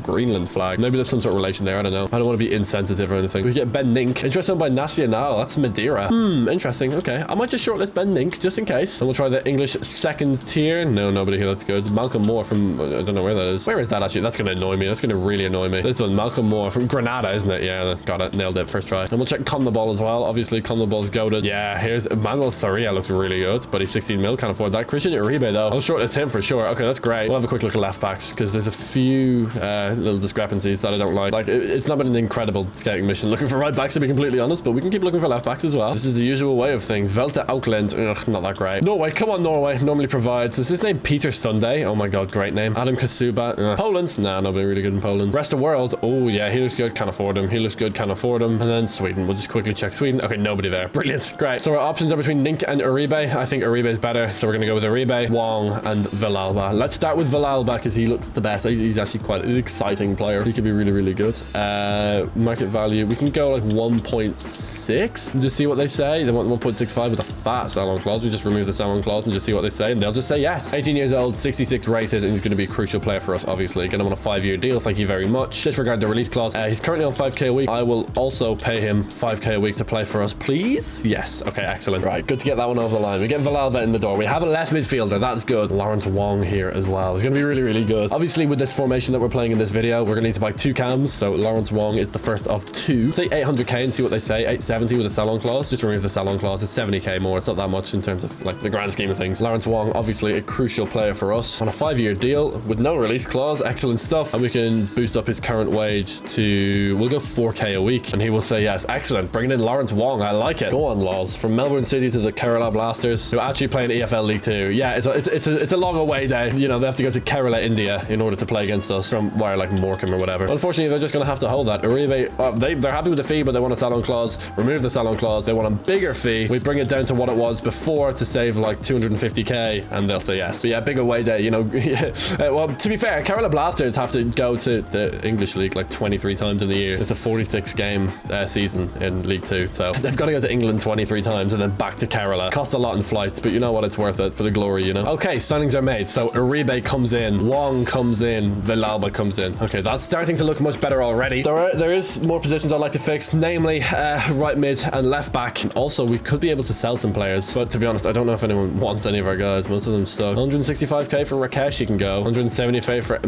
Greenland flag. Maybe there's some sort of relation there. I don't know. I don't want to be insensitive or anything. We get Ben Nink. Interested by Nacional. That's Madeira. Interesting. Okay. I might just shortlist Ben Nink just in case. And we'll try the English second tier. No, nobody here. That's good. Malcolm Moore from, I don't know where that is. Where is that actually? That's going to annoy me. That's going to really annoy me. This one, Malcolm Moore from Granada, isn't it? Yeah, got it. Nailed it. First try. And we'll check Conmebol as well. Obviously, Conmebol's goated. Yeah, here's Manuel Sarria. Looks really good, but he's 16 mil. Can't afford that. Christian Uribe, though. I'll shortlist him for sure. Okay, that's great. We'll have a quick look at left backs because there's a few little discrepancies that I don't like. Like, it's not been an incredible scouting mission looking for right backs, to be completely honest, but we can keep looking for left backs as well. This is the usual way of things. Velta Auckland. Ugh, not that great. Norway. Come on, Norway. Normally provides. Is his name Peter Sunday? Oh my God, great name. Adam Kasuba. Poland. Nah, nobody really good in Poland. Rest of world. Oh yeah, he looks good. Can't afford him. He looks good. Can't afford him. And then Sweden. We'll just quickly check Sweden. Okay, nobody there. Brilliant. Great. So our options are between Nink and Uribe. I think Uribe is better, so we're gonna go with Uribe, Wong, and Villalba. Let's start with Villalba because he looks the best. He's actually quite an exciting player. He could be really, really good. Market value. We can go like 1.6 and just see what they say. They want 1.65 with a fat sell-on clause. We just remove the sell-on clause and just see what they say, and they'll just say yes. 18 years old, 66 rated, and he's going to be a crucial player for us, obviously. Get him on a 5-year deal. Thank you very much. Disregard the release clause. He's currently on 5k a week. I will also pay him 5k a week to play for us, please. Yes. Okay, excellent. Right, good to get that one over the line. We get Villalba in the door. We have a left midfielder. That's good. Lawrence Wong here as well. It's going to be really, really good. Obviously, with this formation that we're playing in this video, we're going to need to buy 2 cams. So Lawrence Wong is the first of 2. Say 800k and see what they say. 870 with a sell-on clause. Just remove the sell-on clause. It's 70k more. It's not that much in terms of like the grand scheme of things. Lawrence Wong, obviously a crucial player for us on a 5-year deal with no release clause. Excellent stuff. And we can boost up his current wage to, we'll go 4k a week. And he will say yes. Excellent. Bringing in Lawrence Wong. I like it. Go on, Laws. From Melbourne City to the Kerala Blasters, who actually play in EFL League 2. Yeah, it's a long away day. You know, they have to go to Kerala, India in order to play against us from where like Morecambe or whatever. Unfortunately, they're just going to have to hold that. Uribe, they're happy with the fee, but they want a sell-on clause. Remove the sell-on clause. They want a bigger fee. We bring it down to what it was before to save like 250k, and they'll say yes. But yeah, big away day, you know. Well, to be fair, Kerala Blasters have to go to the English League like 23 times in the year. It's a 46-game season in League 2, so they've got to go to England 23 times and then back to Kerala. Costs a lot in flights, but you know what? It's worth it for the glory, you know. Okay, signings are made. So Uribe comes in, Wong comes in, Villalba comes in. Okay, that's starting to look much better already. There is more positions I'd like to fix, namely right mid and left back. Also, we could be able to sell some players, but to be honest, I don't know if anyone wants any of our guys. Most of them suck. 165k for Rakesh, he can go. 170k for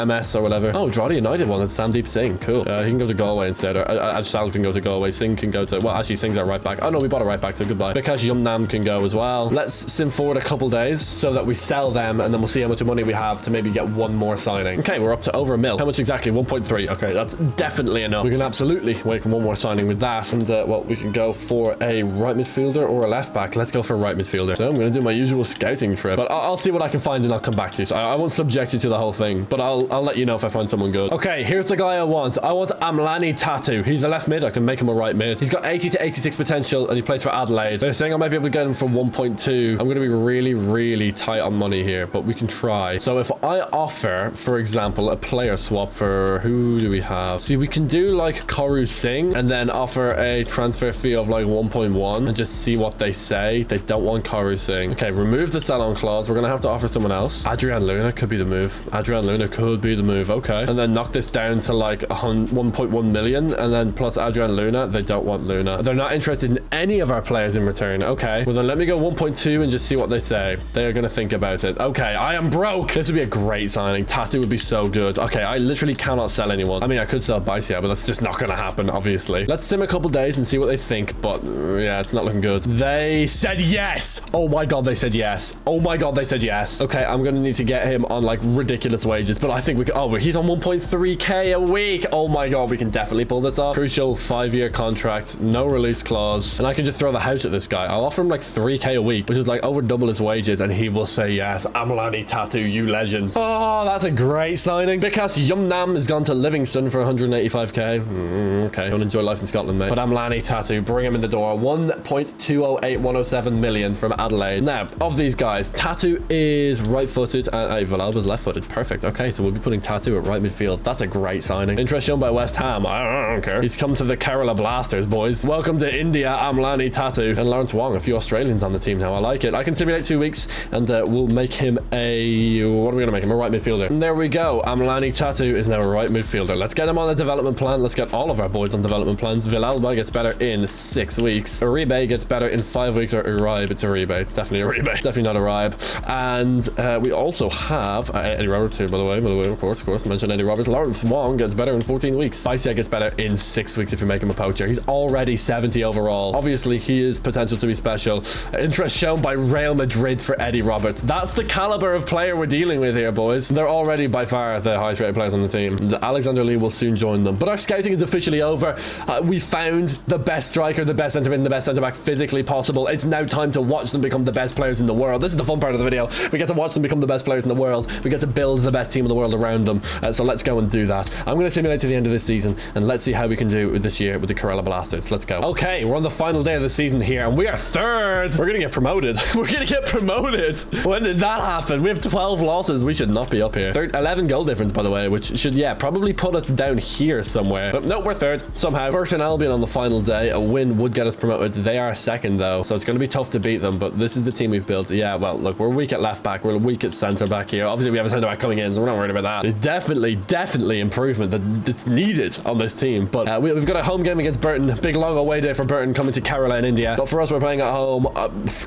MS or whatever. Oh, Drogheda United one. That's Sandeep Singh. Cool. He can go to Galway instead. Or Ajsal can go to Galway. Singh can go to, well, actually Singh's our right back. Oh no, we bought a right back, so goodbye. Bikash Yumnam can go as well. Let's sim forward a couple days so that we sell them, and then we'll see how much money we have to maybe get one more signing. Okay, we're up to over 1 mil. How much exactly? 1.3. Okay, that's definitely enough. We can absolutely make one more signing with that, and well, we can go for a right midfielder or a left back. Let's go for a right midfielder. So I'm going to do my usual scouting trip, but I'll see what I can find and I'll come back to you. So I won't subject you to the whole thing, but I'll let you know if I find someone good. Okay, here's the guy I want. I want Amlani Tatu. He's a left mid. I can make him a right mid. He's got 80 to 86 potential, and he plays for Adelaide. They're saying I might be able to get him for 1.2. I'm going to be really, really tight on money here, but we can try. So if I offer, for example, a player swap for who do we have? See, we can do like Karu Singh and then offer a transfer fee of like 1.1 and just see what they say. They don't want Karu Singh. Okay, remove the sell-on clause. We're going to have to offer someone else. Adrian Luna could be the move. Adrian Luna could be the move. Okay. And then knock this down to like 1.1 million and then plus Adrian Luna. They don't want Luna. They're not interested in any of our players in return. Okay. Well, then let me go 1.2 and just see what they say. They are going to think about it. Okay. I am broke. This would be a great signing. Tattoo would be so good. Okay. I literally cannot sell anyone. I mean, I could sell Bicep, but that's just not going to happen, obviously. Let's sim a couple days and see what they think. But yeah, it's not looking good. They said yes. Oh my God. They said yes. Oh my God. They said yes. Okay. I'm going to need to get him on like ridiculous wages, but I think we can. Oh, he's on 1.3k a week. Oh my God. We can definitely pull this off. Crucial 5-year contract. No release clause. And I can just throw the house at this guy. I'll offer him like 3k a week, which is like over double his wages. And he will say yes. Amlani Tattoo, you legend. Oh, that's a great signing. Because Yumnam has gone to Livingston for 185k. Okay. Don't enjoy life in Scotland, mate. But Amlani Tattoo, bring him in the door. 1.208107 million from Adelaide. Now, of these guys, Tattoo is right-footed and Villalba's left-footed. Perfect. Okay, so we'll be putting Tattoo at right midfield. That's a great signing. Interest shown by West Ham. I don't care. He's come to the Kerala Blasters, boys. Welcome to India, Amlani Tattoo. And Lawrence Wong, a few Australians on the team now. I like it. I can simulate 2 weeks and we'll make him a... What are we going to make him? A right midfielder. And there we go. Amlani Tattoo is now a right midfielder. Let's get him on a development plan. Let's get all of our boys on development plans. Villalba gets better in 6 weeks. Uribe gets better in 5 weeks. Or Uribe. It's Uribe. It's definitely Uribe. It's definitely not Uribe. And we also have Eddie Roberts here, by the way, of course, mention Eddie Roberts. Lawrence Wong gets better in 14 weeks. Bicep gets better in 6 weeks if you make him a poacher. He's already 70 overall. Obviously, he is potential to be special. Interest shown by Real Madrid for Eddie Roberts. That's the caliber of player we're dealing with here, boys. They're already by far the highest rated players on the team. Alexander Lee will soon join them. But our scouting is officially over. We found the best striker, the best centre mid, and the best centre back physically possible. It's now time to watch them become the best players in the world. This is the fun part of the video. We get to watch them become the best players in the world. We get to build the best team in the world around them. So let's go and do that. I'm going to simulate to the end of this season and let's see how we can do with this year with the Kerala Blasters. Let's go. Okay, we're on the final day of the season here and we are third. We're going to get promoted. We're going to get promoted. When did that happen? We have 12 losses. We should not be up here. 11 goal difference, by the way, which should, yeah, probably put us down here somewhere. But no, we're third somehow. Burton Albion on the final day. A win would get us promoted. They are second though, so it's going to be tough to beat them, but this is the team we've built. Yeah, well, look, we're weak at left back. We're weak at centre back here. Obviously, we have a centre back coming in, so we're not worried about that. There's definitely improvement that's needed on this team. But we've got a home game against Burton. Big long away day for Burton coming to Kerala in India. But for us, we're playing at home.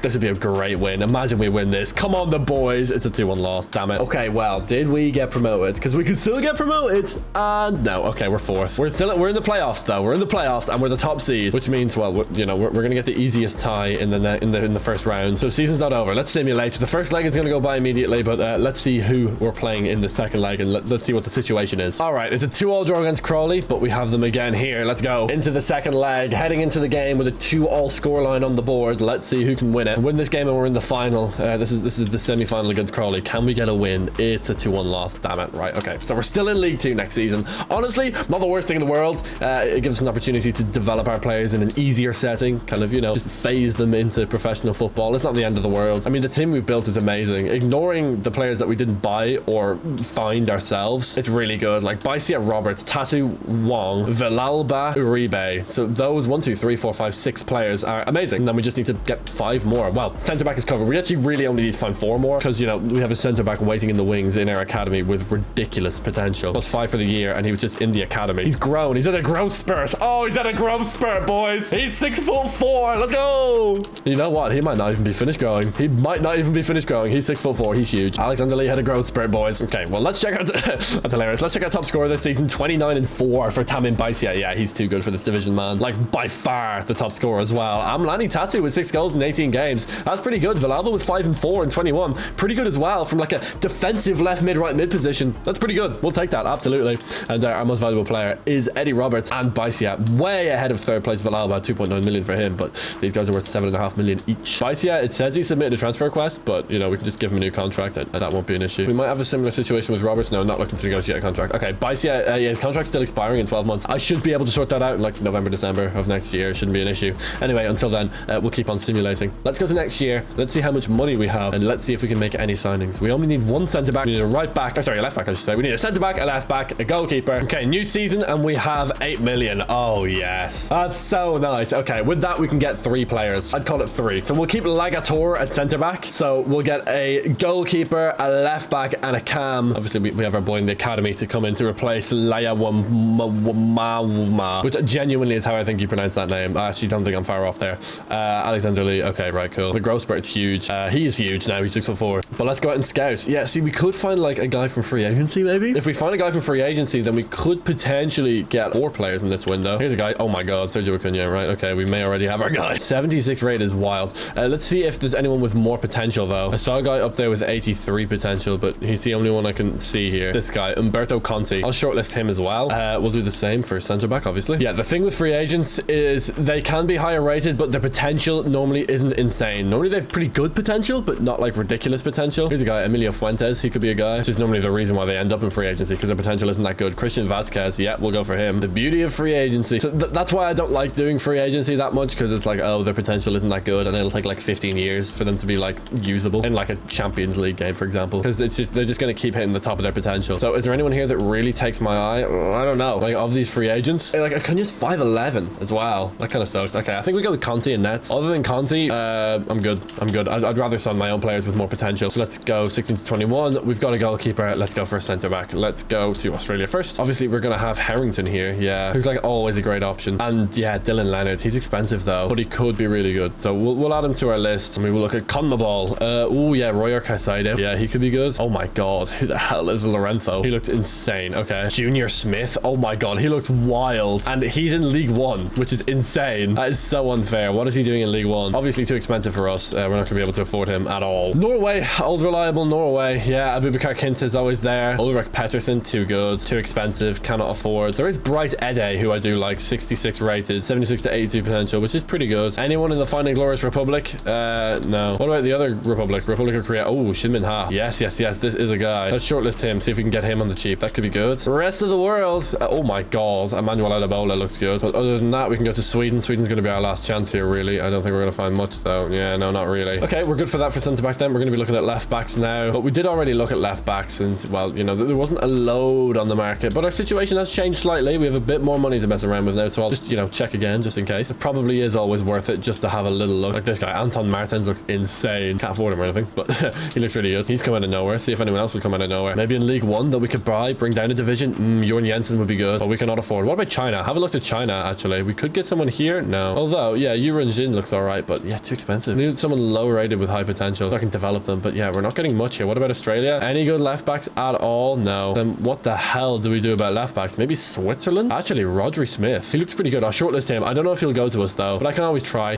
This would be a great win. Imagine we win this. Come on, the boys. It's a 2-1 loss. Damn it. Okay, well, did we get promoted? Because we could still get promoted. And no, okay, we're fourth. We're in the playoffs though. We're in the playoffs and we're the top seed, which means, well, we're gonna get the easiest tie in the first round. So season's not over. Let's simulate. The first leg is gonna go by immediately, but let's see who we're playing in the second leg and let's see what the situation is. All right, it's a 2-2 draw against Crawley, but we have them again here. Let's go into the second leg, heading into the game with a 2-2 scoreline on the board. Let's see who can win it. Win this game and we're in the final. This is the semi-final against Crawley. Can we get a win? It's a 2-1 loss. Damn it. Right. Okay. So we're still in League 2 next season. Honestly, not the worst thing in the world. It gives us an opportunity to develop our players in an easier setting, kind of, just phase them into professional football. It's not the end of the world. I mean, the team we've built is amazing. Ignoring the players that we didn't buy or find ourselves, it's really good. Like Bicep Roberts, Tattoo Wong, Villalba, Uribe. So those 1, 2, 3, 4, 5, 6 players are amazing. And then we just need to get 5 more. Well, centre back is covered. We actually really only need to find 4 more because, we have a centre back waiting in the wings in our academy with ridiculous potential. Plus 5 for the year and he was just in the academy. He's grown. He's at a growth spurt. Oh, he's at a growth spurt, boys. He's 6'4". Let's go. You know what? He might not even be finished growing. He's 6'4". He's huge. Alexander Lee had a growth spurt, boys. Okay, well, let's check out... That's hilarious. Let's check out top scorer this season. 29-4 for Tamim Bicep. Yeah, he's too good for this division, man. Like, by far the top scorer as well. Amlani Tattoo with 6 goals in 18 games. That's pretty good. Villalba with 5 and 4 and 21. Pretty good as well from like a defensive left mid, right mid position. That's pretty good. We'll take that. Absolutely. And our most valuable player is Eddie Roberts and Bicep. Way ahead of third place Villalba. 2.9 million for him, but these guys are worth 7.5 million each. Bicep, it says he submitted a transfer request, but we can just give him a new contract and that won't be an issue. We might have a similar situation with Roberts. No, not looking to negotiate a contract. Okay, Bicep, yeah, his contract's still expiring in 12 months. I should be able to sort that out in like November, December of next year. Shouldn't be an issue. Anyway, until then, we'll keep on simulating. fascinating. Let's go to next year. Let's see how much money we have, and let's see if we can make any signings. We only need one centre back. We need a right back. Oh, sorry, a left back, I should say. We need a centre back, a left back, a goalkeeper. Okay, new season, and we have 8 million. Oh, yes. That's so nice. Okay, with that, we can get 3 players. I'd call it 3. So we'll keep Lagator at centre back. So we'll get a goalkeeper, a left back, and a cam. Obviously, we have our boy in the academy to come in to replace Laya Wama, which genuinely is how I think you pronounce that name. I actually don't think I'm far off there. Alexander Lee. Okay, right, cool. The growth spurt is huge. He is huge now. He's 6'4". But let's go out and scout. Yeah, see, we could find like a guy from free agency, maybe. If we find a guy from free agency, then we could potentially get 4 players in this window. Here's a guy. Oh my God, Sergio Acuna. Right. Okay, we may already have our guy. 76 rate is wild. Let's see if there's anyone with more potential though. I saw a guy up there with 83 potential, but he's the only one I can see here. This guy, Umberto Conti. I'll shortlist him as well. We'll do the same for centre back, obviously. Yeah, the thing with free agents is they can be higher rated, but their potential normally isn't insane. Normally they have pretty good potential, but not like ridiculous potential. Here's a guy, Emilio Fuentes. He could be a guy. Which is normally the reason why they end up in free agency, because their potential isn't that good. Christian Vasquez. Yeah, we'll go for him. The beauty of free agency. So that's why I don't like doing free agency that much, because it's like, oh, their potential isn't that good, and it'll take like 15 years for them to be like usable in like a Champions League game, for example, because it's just they're just going to keep hitting the top of their potential. So is there anyone here that really takes my eye? I don't know. Like of these free agents, like Acuna's 5'11" as well. That kind of sucks. Okay, I think we go with Conti and Nets. Other than Conti, I'm good. I'd rather sign my own players with more potential. So let's go 16 to 21. We've got a goalkeeper. Let's go for a centre back. Let's go to Australia first. Obviously, we're going to have Harrington here. Yeah, who's like always a great option. And yeah, Dylan Leonard. He's expensive though, but he could be really good. So we'll add him to our list. I mean, we'll look at CONMEBOL. Oh yeah, Royer Caicedo. Yeah, he could be good. Oh my God, who the hell is Lorenzo? He looks insane. Okay, Junior Smith. Oh my God, he looks wild. And he's in League One, which is insane. That is so unfair. What is he doing in League One? Obviously too expensive for us. We're not going to be able to afford him at all. Norway, old reliable Norway. Yeah, Abubakar Kinta is always there. Ulrich Pettersson, too good, too expensive, cannot afford. There is Bright Ede, who I do like, 66 rated, 76 to 82 potential, which is pretty good. Anyone in the Fine and Glorious Republic? No. What about the other Republic? Republic of Korea. Oh, Shin Min Ha. Yes. This is a guy. Let's shortlist him, see if we can get him on the cheap. That could be good. The rest of the world. Oh my God. Emmanuel Adebayola looks good. But other than that, we can go to Sweden. Sweden's going to be our last chance here, really. I don't think we're going to find much, though. Yeah, no, not really. Okay, we're good for that for centre back then. We're going to be looking at left backs now. But we did already look at left backs, and, well, you know, there wasn't a load on the market. But our situation has changed slightly. We have a bit more money to mess around with now, so I'll just, you know, check again, just in case. It probably is always worth it just to have a little look. Like this guy, Anton Martins, looks insane. Can't afford him or anything, but he looks really good. He's come out of nowhere. See if anyone else will come out of nowhere. Maybe in League One that we could buy, bring down a division. Jorn Jensen would be good, but we cannot afford. What about China? Have a look at China, actually. We could get someone here. No. Although, yeah, Yuran Jin looks all right, but yeah, too expensive. We need someone low rated with high potential that can develop them. But yeah, we're not getting much here. What about Australia? Any good left backs at all? No. Then what the hell do we do about left backs? Maybe Switzerland? Actually, Rodri Smith. He looks pretty good. I'll shortlist him. I don't know if he'll go to us though, but I can always try.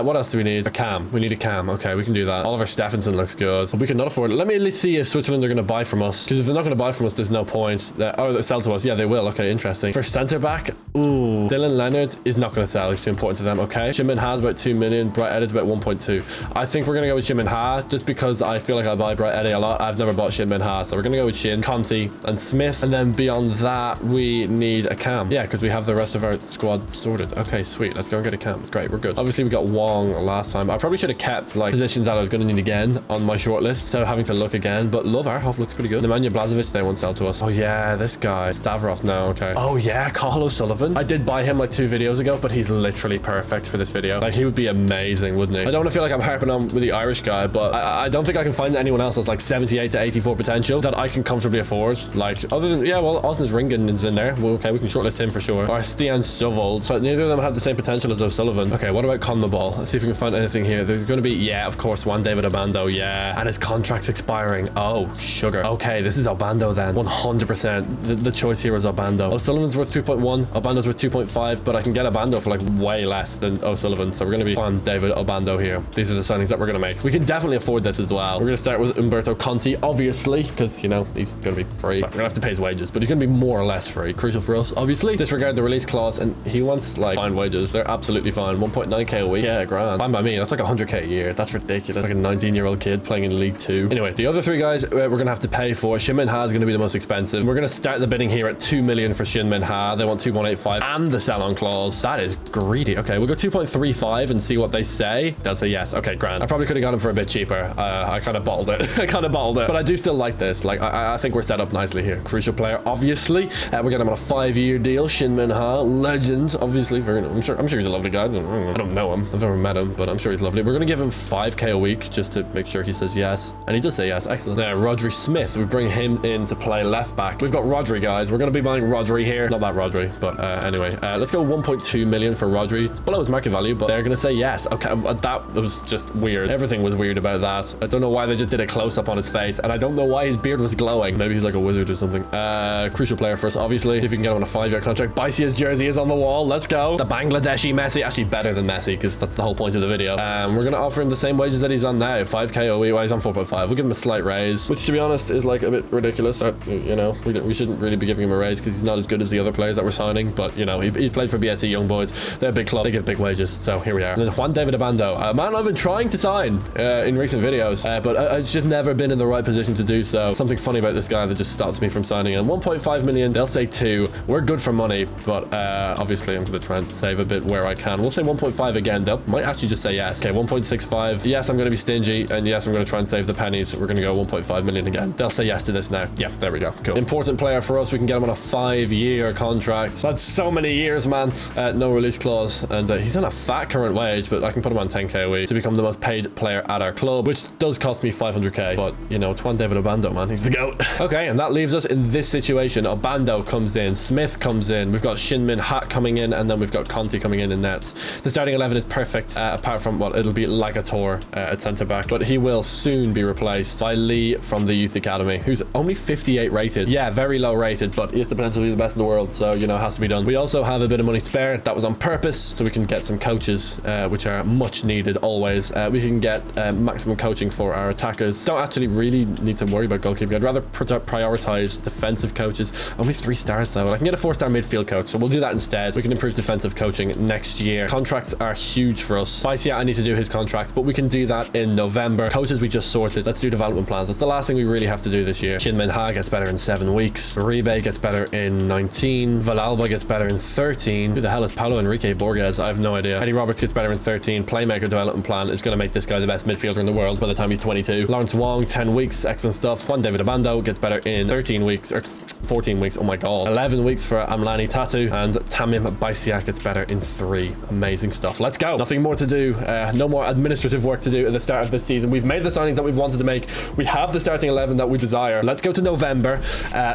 What else do we need? A cam. We need a cam. Okay, we can do that. Oliver Stephenson looks good, but we cannot afford it. Let me at least see if Switzerland are going to buy from us, because if they're not going to buy from us, there's no point. Oh, they sell to us. Yeah, they will. Okay, interesting. For centre back, ooh, Dylan Leonard is not going to sell. He's too important to them. Okay, Shin Min Ha's about 2 million. Bright Ed is about 1.2. I think we're going to go with Shin Min Ha, just because I feel like I buy Bright Ed a lot. I've never bought Shin Min Ha, so we're going to go with Shin, Conti, and Smith. And then beyond that, we need a cam. Yeah, because we have the rest of our squad sorted. Okay, sweet. Let's go and get a cam. It's great. We're good. Obviously, we got Wong last time. I probably should have kept like positions that I was going to need again on my shortlist instead of having to look again. But Love Arhoff looks pretty good. Nemanja Blazovic, they won't sell to us. Oh yeah, this guy Stavros. No, okay. Oh yeah, Cahill O'Sullivan. I did buy him like 2 videos ago, but he's literally perfect for this video. Like he would be amazing, wouldn't he? I don't want to feel like I'm harping on with the Irish guy, but I don't think I can find anyone else that's like 78 to 84 potential that I can comfortably afford. Like other than, yeah, well, Osnes Ringen is in there. Well, okay, we can shortlist him for sure. Or Stian Stovald. So neither of them have the same potential as O'Sullivan. Okay, what about CONMEBOL? Let's see if we can find anything here. There's going to be, yeah, of course, Juan David Obando. Yeah, and his contract's expiring. Oh, sugar. Okay, this is Obando then. 100%. The choice here is Obando. O'Sullivan's worth 2.1. Obando's worth 2.5, but I can get Obando for like way less than O'Sullivan. So we're going to be Juan David Obando here. These are the signings that we're going to make. We can definitely afford this as well. We're going to start with Umberto Conti, obviously, because, you know, he's going to be free. We're going to have to pay his wages, but he's going to be more or less free. Crucial for us, obviously. Disregard the release clause, and he wants like fine wages. They're absolutely fine. 1.9k a week. Yeah, grand. Fine by me. That's like 100k a year. That's ridiculous. Like a 19-year-old kid playing in League 2. Anyway, the other 3 guys we're going to have to pay for. Shin Min Ha is going to be the most expensive. We're going to start the bidding here at 2 million for Shin Min Ha. They want 2.85 and the sell-on clause. That is greedy. Okay, we'll go 2.35 and see what they say. They'll say yes. Okay, grand. I probably could have got him for a bit cheaper. I kind of bottled it. I kind of bottled it. But I do still like this. Like, I think we're set up nicely here. Crucial player, obviously. We're getting him on a 5-year deal. Shin Min Ha, legend. Obviously, I'm sure he's a lovely guy. I don't know him. I've never met him, but I'm sure he's lovely. We're going to give him 5k a week just to make sure he says yes. And he does say yes. Excellent. Now, Rodri Smith. We bring him in to play left back. We've got Rodri, guys. We're going to be buying Rodri here. Not that Rodri, but anyway. Let's go 1.2 million for Rodri. It's below his market value, but they're going to say yes. Okay, that was just weird. Everything was weird about that. I don't know why they just did a close-up on his face, and I don't know why his beard was glowing. Maybe he's like a wizard or something. Crucial player for us, obviously. If you can get him on a 5-year contract. Baisia's jersey is on the wall. Let's go. The Bangladeshi Messi. Actually, better than Messi, because that's the whole point of the video. We're going to offer him the same wages that he's on now. 5k a week. Well, he's on 4.5. We'll give him a slight raise, which, to be honest, is like a bit ridiculous. You know, we shouldn't really be giving him a raise because he's not as good as the other players that we're signing. But, you know, he played for BSC Young Boys. They're a big club. They give big wages. So here we are. And then Juan David Abando, a man I've been trying to sign in recent videos, but it's just never been in the right position to do so. Something funny about this guy that just stops me from signing him. 1.5 million. They'll say 2. We're good for money, but obviously I'm going to try and save a bit where I can. We'll say 1.5 again. They might actually just say yes. Okay, 1.65. Yes, I'm going to be stingy, and yes, I'm going to try and save the pennies. We're going to go 1.5 million again. They'll say yes to this now. Yeah, there we go. Cool. Important player for us. We can get him on a 5-year contract. That's so many years, man. No release clause, and he's on a fat current wage, but I can put him on 10k a week to become the most paid player at our club, which does cost me 500k. But you know, it's Juan David Obando, man. He's the GOAT. Okay, and that leaves us in this situation. Obando comes in, Smith comes in, we've got Shin Min Ha coming in, and then we've got Conti coming in nets. The starting 11 is perfect, apart from, well, it'll be Lagator at centre back, but he will soon be replaced by Lee from the Youth Academy, who's only 58 rated. Yeah, very low rated, but he has the potential to be the best in the world, so you know, it has to be done. We also have a bit of money spare. That was on purpose, so we can get some coaches, which are much needed always. We can get maximum coaching for our attackers. Don't actually really need to worry about goalkeeping. I'd rather prioritize defensive coaches. Only 3 stars though. I can get a 4-star midfield coach, so we'll do that instead. We can improve defensive coaching next year. Contracts are huge for us. Baisia, I need to do his contracts, but we can do that in November. Coaches we just sorted. Let's do development plans. That's the last thing we really have to do this year. Shin Min Ha gets better in 7 weeks. Uribe gets better in 19. Valalba gets better in 13. Who the hell is Paulo Enrique Borges? I have no idea. Eddie Roberts gets better in 13. Playmaker development plan is going to make this guy the best midfielder in the world by the time he's 22. Lawrence Wong, 10 weeks. Excellent stuff. Juan David Abando gets better in 13 weeks, or 14 weeks. Oh my god. 11 weeks for Amlani Tatu, and Tamim Baisiak gets better in 3. Amazing stuff. Let's go. Nothing more to do. No more administrative work to do at the start of this season. We've made the signings that we've wanted to make. We have the starting 11 that we desire. Let's go to November.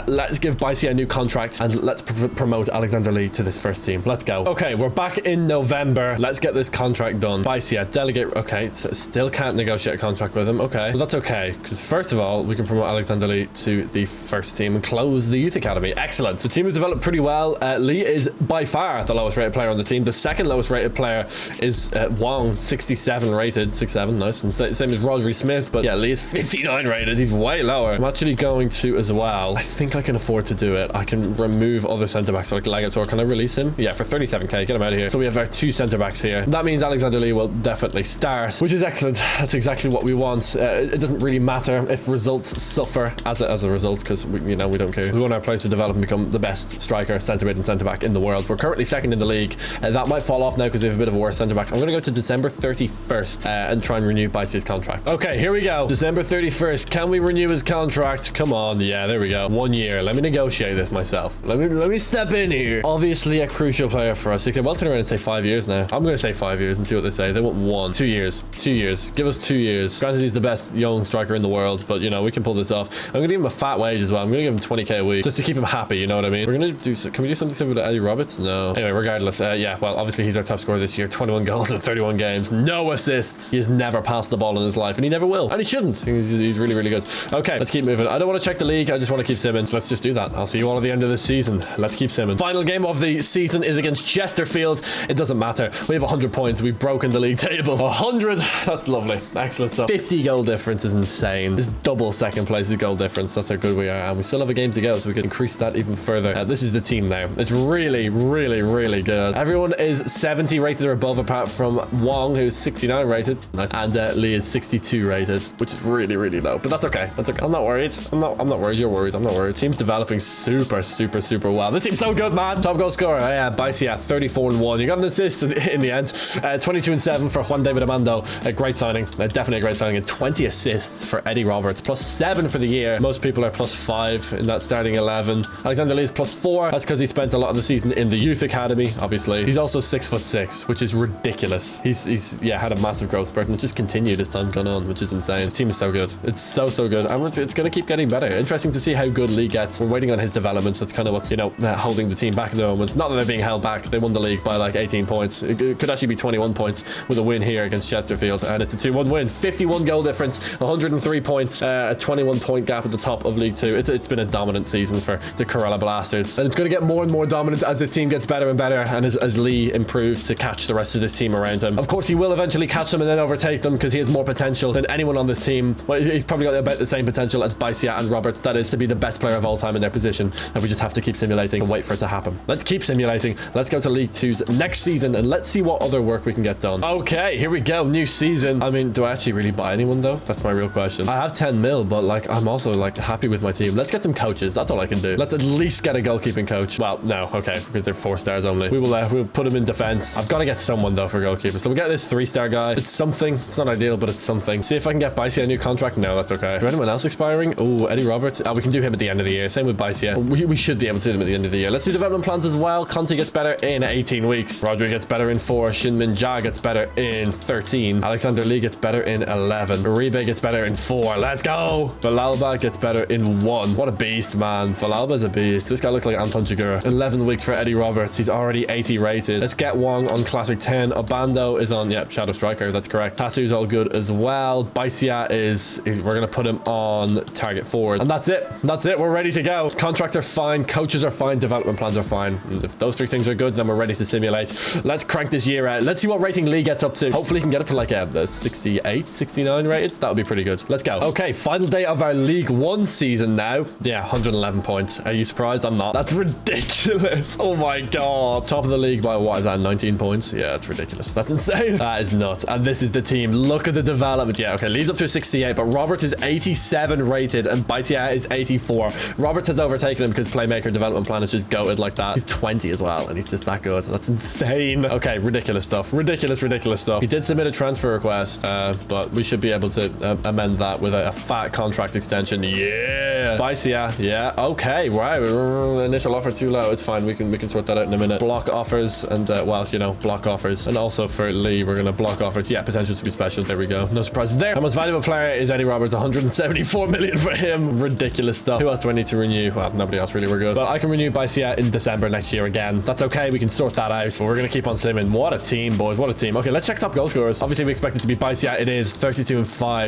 Let's give Baisia a new contract, and let's promote Alexander Lee to this first team. Let's go. Okay, we're back in November. Let's get this contract done. Baisia, delegate. Okay, so still can't negotiate a contract with him. Okay, well, that's okay, because first of all, we can promote Alexander Lee to the first team and close the youth academy. Excellent. The team has developed pretty well. Lee is by far the lowest rated player on the team. The second lowest rated player is Wong, 67 rated. 67, nice. And same as Rodri Smith, but yeah, Lee is 59 rated. He's way lower. I'm actually going to as well. I think I can afford to do it. I can remove other centre backs like Lagator. Can I release him? Yeah, for 37k. Get him out of here. So we have our 2 centre backs here. That means Alexander Lee will definitely start, which is excellent. That's exactly what we want. It doesn't really matter if results suffer as a result, because we don't care. We want our players to develop and become the best striker, centre mid, and centre back in the world. We're currently second in the league. That might fall off now because we have a bit of a worse centre back. I'm going to go to December 31st and try and renew Baisia's contract. Okay, here we go. December 31st. Can we renew his contract? Come on. Yeah, there we go. 1 year. Let me negotiate this myself. Let me step in here. Obviously a crucial player for us. They can well turn around and say 5 years now. I'm going to say 5 years and see what they say. They want 1. 2 years. 2 years. Give us 2 years. Granted, he's the best young striker in the world, but you know, we can pull this off. I'm going to give him a fat wage as well. I'm going to give him 20k a week just to keep him happy, you know what I mean? We're going to do so. Can we do something similar to Eddie Roberts? No. Anyway, regardless, yeah, well, obviously he's our top scorer this year. 21 goals in 31 games. No assists. He has never passed the ball in his life, and he never will. And he shouldn't. He's really, really good. Okay, let's keep moving. I don't want to check the league. I just want to keep Simmons. Let's just do that. I'll see you all at the end of the season. Let's keep Simmons. Final game of the season is against Chesterfield. It doesn't matter. We have 100 points. We've broken the league table. 100. That's lovely. Excellent stuff. 50 goal difference is insane. This double second place is goal difference. That's how good we are. And we still have a game to go. so we can increase that even further. This is the team now. It's really, really, really good. Everyone is 70 rated or above, apart from Wong, who's 69 rated. Nice. And Lee is 62 rated, which is really, really low. But that's okay. That's okay. I'm not worried. I'm not worried. You're worried. I'm not worried. Team's developing super, super, super well. This team's so good, man. Top goal scorer. Yeah, Bicey 34-1. You got an assist in the end. 22-7 for Juan David Armando. A great signing. Definitely a great signing. And 20 assists for Eddie Roberts. +7 for the year. Most people are +5 in that starting 11. Alexander Lee is +4. That's because he spent a lot of the season in the youth academy, obviously. He's also 6'6", which is ridiculous. He's had a massive growth spurt, and it just continued as time gone on, which is insane. His team is so good. It's so good. And it's going to keep getting better. Interesting to see how good Lee gets. We're waiting on his development. That's kind of what's, holding the team back at the moment. Not that they're being held back. They won the league by like 18 points. It could actually be 21 points with a win here against Chesterfield. And it's a 2-1 win. 51 goal difference, 103 points, a 21 point gap at the top of League 2. It's been a dominant season for the Kerala Blasters. And it's going to get more and more dominant as this team gets better and better, and as Lee improves to catch the rest of this team around him. Of course, he will eventually catch them and then overtake them, because he has more potential than anyone on this team. Well, he's probably got about the same potential as Bicey and Roberts, that is, to be the best player of all time in their position. And we just have to keep simulating and wait for it to happen. Let's keep simulating. Let's go to League 2's next season, and let's see what other work we can get done. Okay, here we go. New season. I mean, do I actually really buy anyone, though? That's my real question. I have 10 mil, but like, I'm also like happy with my team. Let's get some coaches. That's all I can do. Let's at least get a goalkeeping coach. Well, no, okay, because they're 4 stars only. We'll put him in defense. I've got to get someone though for goalkeeper. So we get this 3-star guy. It's something. It's not ideal, but it's something. See if I can get Bicey a new contract. No, that's okay. Is anyone else expiring? Oh, Eddie Roberts. We can do him at the end of the year. Same with Bicey. We should be able to do him at the end of the year. Let's do development plans as well. Conte gets better in 18 weeks. Rodri gets better in 4. Shinmin Ja gets better in 13. Alexander Lee gets better in 11. Uribe gets better in 4. Let's go. Valalba gets better in 1. What a beast, man. Valalba's a beast. This guy looks like Anton Chigurh. 11 weeks for Eddie Roberts. He's already 80 rated. Let's get Wong on Classic 10. Obando is on, Shadow Striker. That's correct. Tattoo's all good as well. Bicey is we're going to put him on target forward. And that's it. That's it. We're ready to go. Contracts are fine. Coaches are fine. Development plans are fine. And if those 3 things are good, then we're ready to simulate. Let's crank this year out. Let's see what rating Lee gets up to. Hopefully he can get up to like the 68, 69 rated. That would be pretty good. Let's go. Okay, final day of our League 1 season now. Yeah, 111 points. Are you surprised? I'm not. That's ridiculous. Oh my god. Top of the league by what is that? 19 points? Yeah, it's ridiculous. That's insane. That is nuts. And this is the team. Look at the development. Yeah, okay. Lee's up to a 68, but Roberts is 87 rated and Bicey is 84. Roberts has overtaken him because Playmaker development plan is just goated like that. He's 20 as well, and he's just that good. That's insane. Okay, ridiculous stuff. Ridiculous stuff. He did submit a transfer request, but we should be able to amend that with a fat contract extension. Yeah. Bicey, yeah. Okay, wow. Initial offer too low. It's fine. We can sort that out in a minute. Block offers and, block offers. And also for Lee, we're going to block offers. Yeah, potential to be special. There we go. No surprises there. Our most valuable player is Eddie Roberts. 174 million for him. Ridiculous stuff. Who else do I need to renew? Well, nobody else really. We're good. But I can renew Bicey in December next year again. That's okay. We can sort that out. But we're going to keep on simming. What a team, boys. What a team. Okay, let's check top goal scorers. Obviously, we expect it to be Bicey. It is 32-5,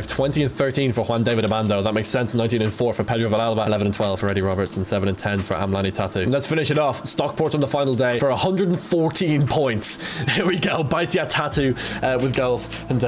20-13 for Juan David Armando. That makes sense. 19-4 for Pedro Valalba, 11-12 for Eddie Roberts, and 7-10 for Amlani Tattoo. And let's finish it off. Stockport on the final day for 114 points. Here we go. Bicey Tattoo with goals. And,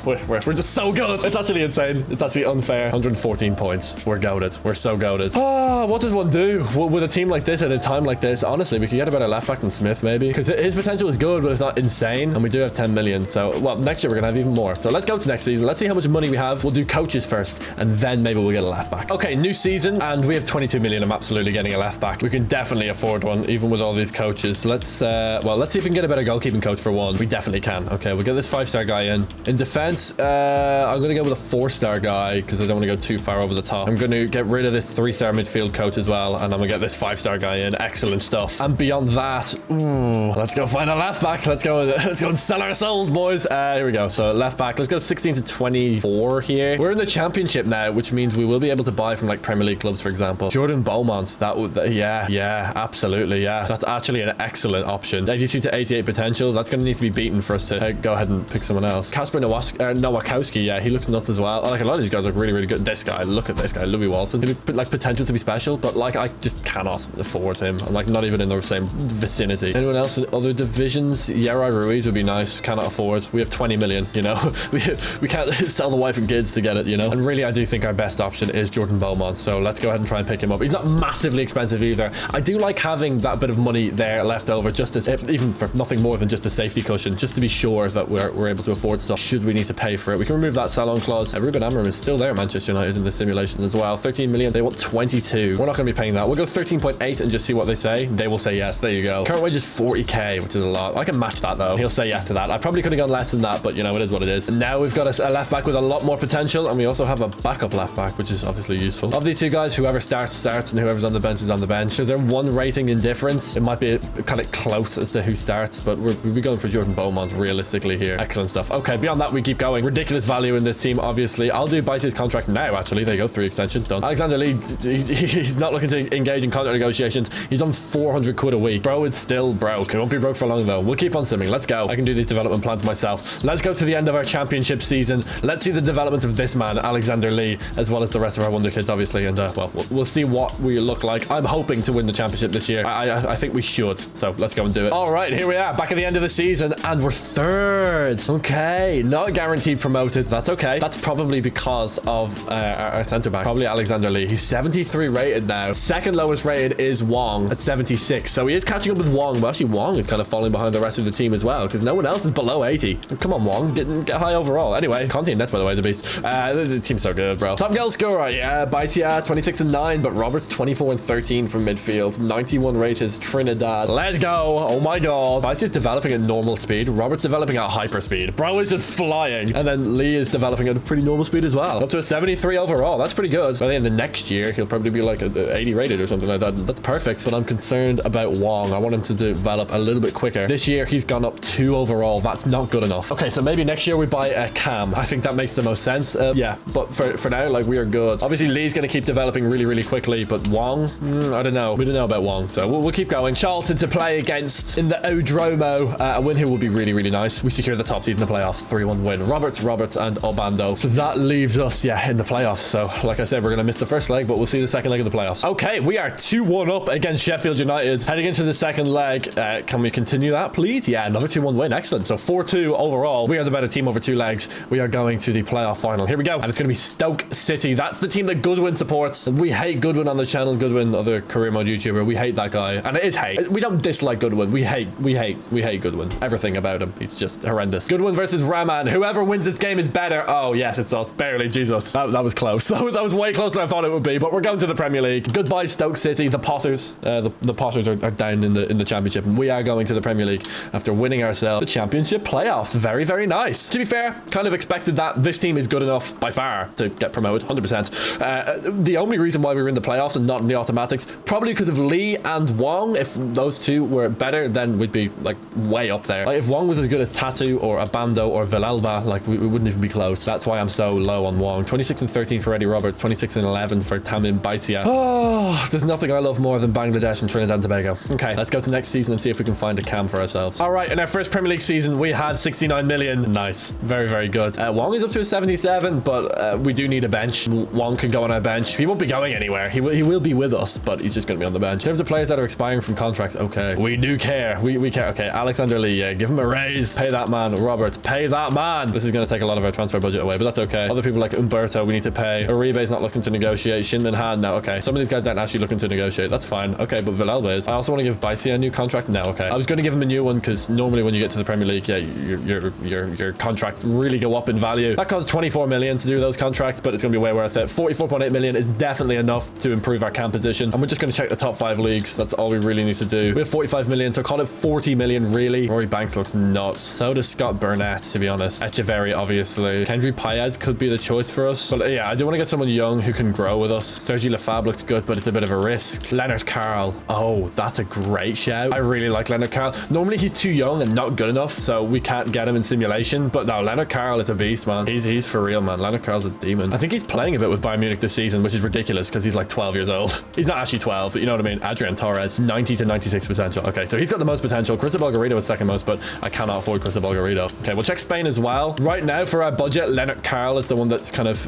we're just so good. It's actually insane. It's actually unfair. 114 points. We're goated. We're so goated. Oh, what does one do with a team like this at a time like this? Honestly, we could get a better left back than Smith, maybe. Because his potential is good, but it's not insane. And we do have 10 million. So, well, next year we're going to have even more. So let's go to next season. Let's see how much money we have. We'll do coaches first, and then maybe we'll get a left back. Okay, new season, and we have 22 million. I'm absolutely getting a left back. We can definitely afford one, even with all these coaches. Let's see if we can get a better goalkeeping coach for one. We definitely can. Okay, we'll get this 5-star guy in. In defense, I'm going to go with a 4-star guy because I don't want to go too far over the top. I'm going to get rid of this 3-star midfield coach as well, and I'm going to get this 5-star guy in. Excellent stuff. And beyond that, let's go find a left back. Let's go and sell our souls, boys. Here we go. So left back, let's go 16-24 here. We're in the championship now, which means we will be able to buy from like Premier League clubs, for example. Jordan Beaumont, yeah, absolutely, yeah. That's actually an excellent option. 82-88 potential. That's going to need to be beaten for us to go ahead and pick someone else. Kasper Nowakowski, yeah, he looks nuts as well. Like a lot of these guys look really, really good. This guy, look at this guy, Louis Walton. He looks like potential to be special, but like I just cannot afford him. I'm like not even in the same vicinity. Anyone else in other divisions? Yera Ruiz would be nice. Cannot afford. We have 20 million, you know. we can't sell the wife and kids to get it, you know. And really, I do think our best option is Jordan Beaumont. So let's go ahead and try and pick pick him up. He's not massively expensive either. I do like having that bit of money there left over, just as, even for nothing more than just a safety cushion, just to be sure that we're able to afford stuff should we need to pay for it. We can remove that sell-on clause. Ruben Amorim is still there, Manchester United, in the simulation as well. 13 million. They want 22. We're not going to be paying that. We'll go 13.8 and just see what they say. They will say yes. There you go. Current wage is 40k, which is a lot. I can match that though. He'll say yes to that. I probably could have gone less than that, but you know, it is what it is. And now we've got a left back with a lot more potential, and we also have a backup left back, which is obviously useful. Of these two guys, whoever starts, and whoever's on the bench is on the bench. Is there one rating in difference? It might be kind of close as to who starts, but we'll be going for Jordan Beaumont realistically here. Excellent stuff. Okay, beyond that, we keep going. Ridiculous value in this team, obviously. I'll do Bice's contract now, actually. There you go, 3 extensions done. Alexander Lee, he's not looking to engage in contract negotiations. He's on 400 quid a week. Bro is still broke. It won't be broke for long though. We'll keep on simming. Let's go. I can do these development plans myself. Let's go to the end of our championship season. Let's see the development of this man, Alexander Lee, as well as the rest of our Wonder Kids, obviously. And well, we'll see what we look like. I'm hoping to win the championship this year. I think we should. So let's go and do it. All right, here we are, back at the end of the season, and we're third. Okay, not guaranteed promoted. That's okay. That's probably because of our centre back, probably Alexander Lee. He's 73 rated now. Second lowest rated is Wong at 76. So he is catching up with Wong, but actually Wong is kind of falling behind the rest of the team as well, because no one else is below 80. Come on, Wong, didn't get high overall. Anyway, Conte and Nets, by the way, is a beast. The team's so good, bro. Top goal scorer, yeah, Baicia 26 and 9, but Roberts 24 and 13 from midfield. 91 rated Trinidad. Let's go. Oh my god. Baicia's developing at normal speed. Roberts developing at hyper speed. Bro is just flying. And then Lee is developing at a pretty normal speed as well. Up to a 73 overall. That's pretty good. By the end of next year, he'll probably be like a 80 rated or something like that. That's perfect. But I'm concerned about Wong. I want him to develop a little bit quicker. This year, he's gone up 2 overall. That's not good enough. Okay, so maybe next year we buy a Cam. I think that makes the most sense. Yeah, but for now, like, we are good. Obviously, Lee's going to keep developing really, really quickly, but Wong, I don't know. We don't know about Wong, so we'll keep going. Charlton to play against in the Odromo. A win here will be really, really nice. We secure the top seed in the playoffs. 3-1 win. Roberts, and Obando. So that leaves us, yeah, in the playoffs. So, like I said, we're going to miss the first leg, but we'll see the second leg of the playoffs. Okay, we are 2-1 up against Sheffield United. Heading into the second leg. Can we continue that, please? Yeah, another 2-1 win. Excellent. So 4-2 overall. We are the better team over 2 legs. We are going to the playoff final. Here we go. And it's going to be Stoke City. That's the team that Goodwin supports. And we hate Goodwin on the channel. Goodwin, other career mode YouTuber. We hate that guy. And it is hate. We don't dislike Goodwin. We hate Goodwin. Everything about him. He's just horrendous. Goodwin versus Ramman. Whoever wins this game is better. Oh, yes, it's us. Barely. Jesus. That was close. That was way closer than I thought it would be. But we're going to the Premier League. Goodbye, Stoke City. The Potters. The Potters are down in the championship. And we are going to the Premier League after winning ourselves the championship playoffs. Very, very nice. To be fair, kind of expected that. This team is good enough by far to get promoted. 100%. The only reason why we were in the playoffs and not in the automatics, probably because of Lee and Wong. If those two were better, then we'd be like way up there. Like if Wong was as good as Tattoo or Abando or Villalba, like we wouldn't even be close. That's why I'm so low on Wong. 26 and 13 for Eddie Roberts, 26 and 11 for Tamim Baicia. Oh, there's nothing I love more than Bangladesh and Trinidad and Tobago. Okay, let's go to next season and see if we can find a Cam for ourselves. All right, in our first Premier League season, we have 69 million. Nice. Very, very good. Wong is up to a 77, but we do need a bench. Wong can go on our bench. He won't be going anywhere. He will be with us, but he's just going to be on the bench. In terms of players that are expiring from contracts, okay, we do care. We care. Okay, Alexander Lee, yeah, give him a raise. Pay that man. Roberts, pay that man. This is going to take a lot of our transfer budget away, but that's okay. Other people like Umberto, we need to pay. Uribe's not looking to negotiate. Shinman Han, no, okay. Some of these guys aren't actually looking to negotiate. That's fine. Okay, but Villalba is. I also want to give Baicia a new contract. No, okay. I was going to give him a new one because normally when you get to the Premier League, yeah, your contracts really go up in value. That costs 24 million to do those contracts, but it's going to be way worth it. 44.8 million is definitely enough to improve our camp position. And we're just going to check the top 5 leagues. That's all we really need to do. We have 45 million, so call it 40 million, really. Rory Banks looks nuts. So does Scott Burnett, to be honest. Echeverry, obviously. Kendry Paez could be the choice for us. But yeah, I do want to get someone young who can grow with us. Sergi Lafab looks good, but it's a bit of a risk. Leonard Carl. Oh, that's a great shout. I really like Leonard Carl. Normally he's too young and not good enough, so we can't get him in simulation. But no, Leonard Carl is a beast, man. He's for real, man. Leonard Carl's a demon. I think he's playing a bit with Bayern Munich this season, which is ridiculous because he's like 12 years old. He's not actually 12, but you know what I mean. Adrian Torres, 90 to 96 potential. Okay, so he's got the most potential. Cristobal Garrido is second most, but I cannot afford Cristobal Garrido. Okay, we'll check Spain as well. Right now, for our budget, Leonard Carl is the one that's kind of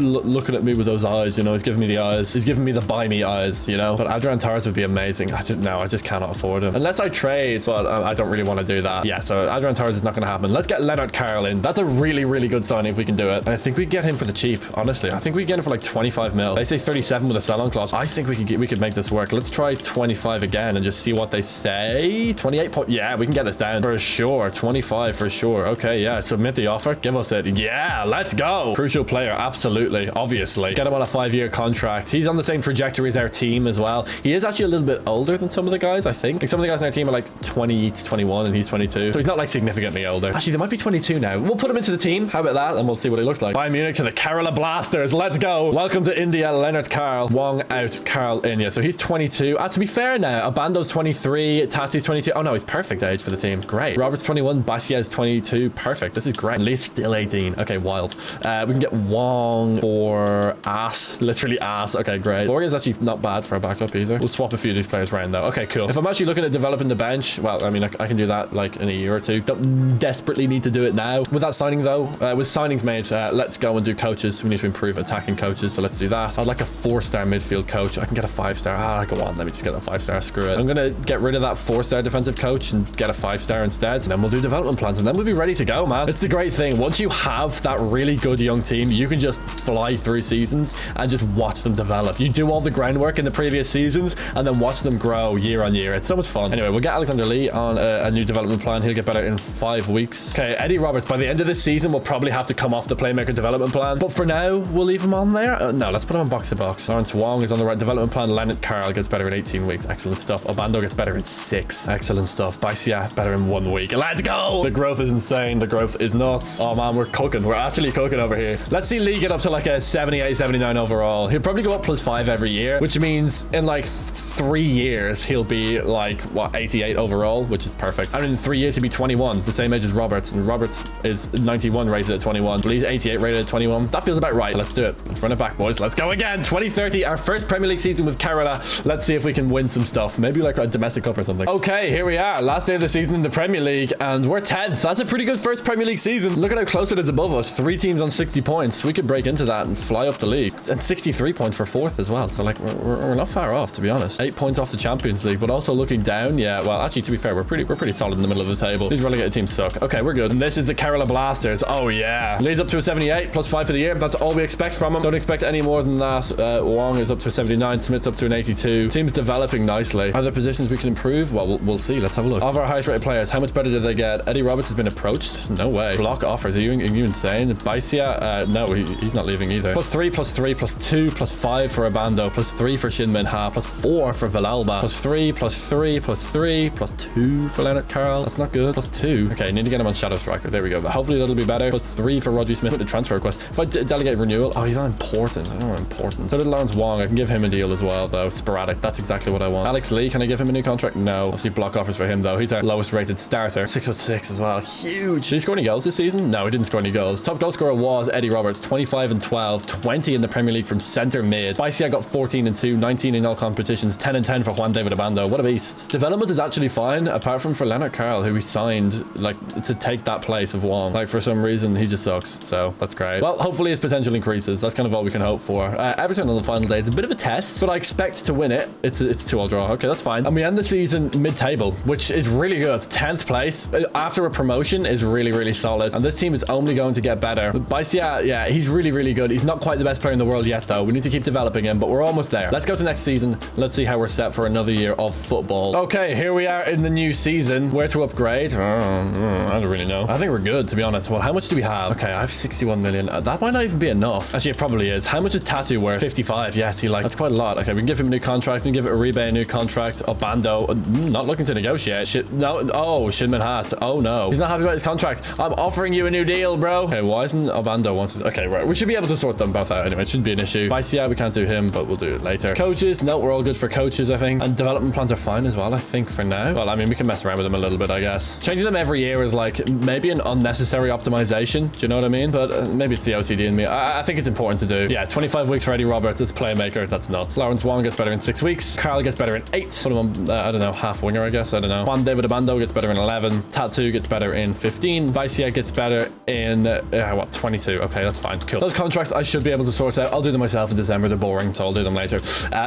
looking at me with those eyes, you know. He's giving me the eyes. He's giving me the buy me eyes, you know. But Adrian Torres would be amazing. I just cannot afford him. Unless I trade, but I don't really want to do that. Yeah, so Adrian Torres is not going to happen. Let's get Leonard Carl in. That's a really, really good signing if we can do it. And I think we get him for the cheap, honestly. I think we get him for like 25 mil. They say 37 27 with a sell-on clause. I think we could make this work. Let's try 25 again and just see what they say. 28 point. Yeah, we can get this down for sure. 25 for sure. Okay, yeah. Submit the offer. Give us it. Yeah, let's go. Crucial player. Absolutely. Obviously. Get him on a 5-year contract. He's on the same trajectory as our team as well. He is actually a little bit older than some of the guys, I think. Like some of the guys on our team are like 20 to 21 and he's 22. So he's not like significantly older. Actually, they might be 22 now. We'll put him into the team. How about that? And we'll see what he looks like. Bayern Munich to the Kerala Blasters. Let's go. Welcome to India. Leonard Carl. Wong out. Carl in. Yeah, so he's 22. To be fair now, Abando's 23. Tatu's 22. Oh no, he's perfect age for the team. Great. Robert's 21. Basia's 22. Perfect. This is great. Lee's still 18. Okay, wild. We can get Wong for ass. Literally ass. Okay, great. Morgan's actually not bad for a backup either. We'll swap a few of these players around though. Okay, cool. If I'm actually looking at developing the bench, well, I mean, I can do that like in a year or two. Don't desperately need to do it now. With that signing though, with signings made, let's go and do coaches. We need to improve attacking coaches, so let's do that. I'd like a 4-star midfield coach. I can get a 5-star. Go on, let me just get a 5-star. Screw it. I'm gonna get rid of that 4-star defensive coach and get a 5-star instead, and then we'll do development plans, and then we'll be ready to go, man. It's the great thing. Once you have that really good young team, you can just fly through seasons and just watch them develop. You do all the groundwork in the previous seasons and then watch them grow year on year. It's so much fun. Anyway, we'll get Alexander Lee on a new development plan. He'll get better in 5 weeks. Okay, Eddie Roberts, by the end of this season, will probably have to come off the playmaker development plan, but for now we'll leave him on there. No, let's put him on box to box. Lawrence Wong is on the right development plan. Leonard Carl gets better in 18 weeks. Excellent stuff. Obando gets better in 6. Excellent stuff. Baisia better in 1 week. Let's go. The growth is insane. The growth is nuts. Oh man, we're cooking. We're actually cooking over here. Let's see Lee get up to like a 78, 79 overall. He'll probably go up +5 every year, which means in like 3 years he'll be like what, 88 overall, which is perfect. And in 3 years he'll be 21, the same age as Roberts, and Roberts is 91 rated at 21, but he's 88 rated at 21. That feels about right. Let's do it. Let's run it back, boys. Let's go again. 2030, our first Premier League season with Kerala. Let's see if we can win some stuff, maybe like a domestic cup or something. Okay, here we are, last day of the season in the Premier League, and we're 10th. That's a pretty good first Premier League season. Look at how close it is above us. 3 teams on 60 points. We could break into that and fly up the league, and 63 points for 4th as well. So like we're not far off, to be honest. 8 points off the Champions League, but also looking down. Yeah, well, actually, to be fair, we're pretty solid in the middle of the table. These relegated teams suck. Okay, we're good. And this is the Kerala Blasters. Oh yeah, Lee's up to a 78 +5 for the year. That's all we expect from him. Don't expect any more than that. Wong is up to a 79. Smith's up to an 82. Team's developing nicely. Are there positions we can improve? Well, we'll see. Let's have a look. Of our highest rated players, how much better did they get? Eddie Roberts has been approached. No way. Block offers. Are you insane? Baisia? No, he's not leaving either. +3, +3, +2, +5 for Abando, +3 for Shin Min Ha, +4 for Villalba, +3, +3, +3, +2 for Leonard Carl. That's not good. +2. Okay, need to get him on Shadow Striker. There we go. Hopefully that'll be better. +3 for Rodri Smith with the transfer request. If I delegate renewal, oh, he's not important. I don't want important. So did Lawrence Wong. I can give him a deal as well, though. Sporadic. That's exactly what I want. Alex Lee, can I give him a new contract? No. Obviously block offers for him though. He's our lowest rated starter. 6'6" as well. Huge. Did he score any goals this season? No, he didn't score any goals. Top goal scorer was Eddie Roberts, 25 and 12, 20 in the Premier League from centre mid. Baisia got 14 and 2, 19 in all competitions, 10 and 10 for Juan David Abando. What a beast. Development is actually fine, apart from for Leonard Carl, who we signed like to take that place of Wong. Like for some reason he just sucks. So that's great. Well, hopefully his potential increases. That's kind of all we can hope for. Everton on the final day. It's a bit of a test, but I expect to win it. It's a 2-all draw. Okay, that's fine. And we end the season mid-table, which is really good. 10th place after a promotion is really solid. And this team is only going to get better. Baisia, yeah, he's really good. He's not quite the best player in the world yet, though. We need to keep developing him, but we're almost there. Let's go to next season. Let's see how we're set for another year of football. Okay, here we are in the new season. Where to upgrade? I don't really know. I think we're good, to be honest. Well, how much do we have? Okay, I have 61 million. That might not even be enough. Actually, it probably is. How much is Tatu worth? 55. Yeah, see, like, that's quite a lot. Okay, we can give him a new contract. We can give it Uribe a new contract. Obando, not looking to negotiate. No. Oh, Shinman has. Oh, no. He's not happy about his contract. I'm offering you a new deal, bro. Okay, why isn't Obando wanted? Okay, right. We should be able to sort them both out anyway. It shouldn't be an issue. Baisia, we can't do him, but we'll do it later. Coaches, no, we're all good for coaches, I think. And development plans are fine as well, I think, for now. Well, I mean, we can mess around with them a little bit, I guess. Changing them every year is like maybe an unnecessary optimization. Do you know what I mean? But maybe it's the OCD in me. I think it's important to do. Yeah, 25 weeks for Eddie Roberts as playmaker. That's nuts. Lawrence Wong gets better in 6 weeks. Carl gets better in 8. Put him on, I don't know, half winger, I guess. I don't know. Juan David Abando gets better in 11. Tatu gets better in 15. Baisia gets better in, what, 22. Okay, that's fine. Cool. Those contracts I should be able to sort out. I'll do them myself in December. They're boring, so I'll do them later.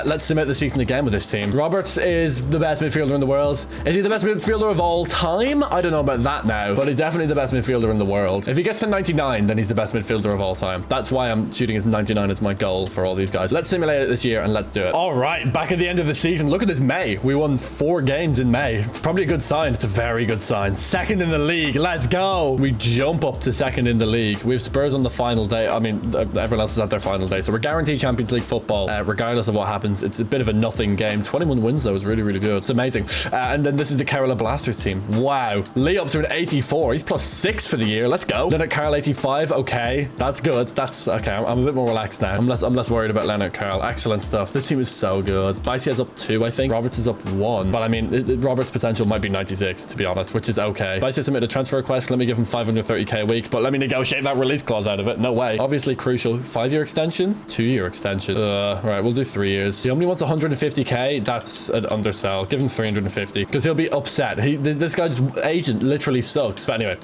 Let's submit the season again with this team. Roberts is the best midfielder in the world. Is he the best midfielder of all time? I don't know about that now, but he's definitely the best midfielder in the world. If he gets to 99, then he's the best midfielder of all time. That's why I'm shooting as 99 as my goal for all these guys. Let's simulate it this year and let's do it. All right, back at the end of the season. Look at this May. We won 4 games in May. It's probably a good sign. It's a very good sign. Second in the league. Let's go. We jump up to second in the league. We have Spurs on the final day. I mean, everyone else is at their final day. So we're guaranteed Champions League football, regardless of what happens. It's a bit of a nothing game. 21 wins, though, is really, really good. It's amazing. And then this is the Kerala Blasters team. Wow. Lee up to an 84. He's +6 for the year. Let's go. Leonard Carl 85. Okay. That's good. That's okay. I'm a bit more relaxed now. I'm less worried about Leonard Carl. Excellent stuff. This team is so good. Baisia's up 2, I think. Roberts is up 1. But I mean, Roberts' potential might be 96, to be honest, which is okay. Baisia submitted a transfer request. Let me give him 530k a week, but let me negotiate that release clause out of it. No way. Obviously crucial. 5-year extension? 2-year extension. Right, we'll do 3 years. He only wants 150k. That's an undersell. Give him 350 because he'll be upset. This guy's agent literally sucks. But anyway,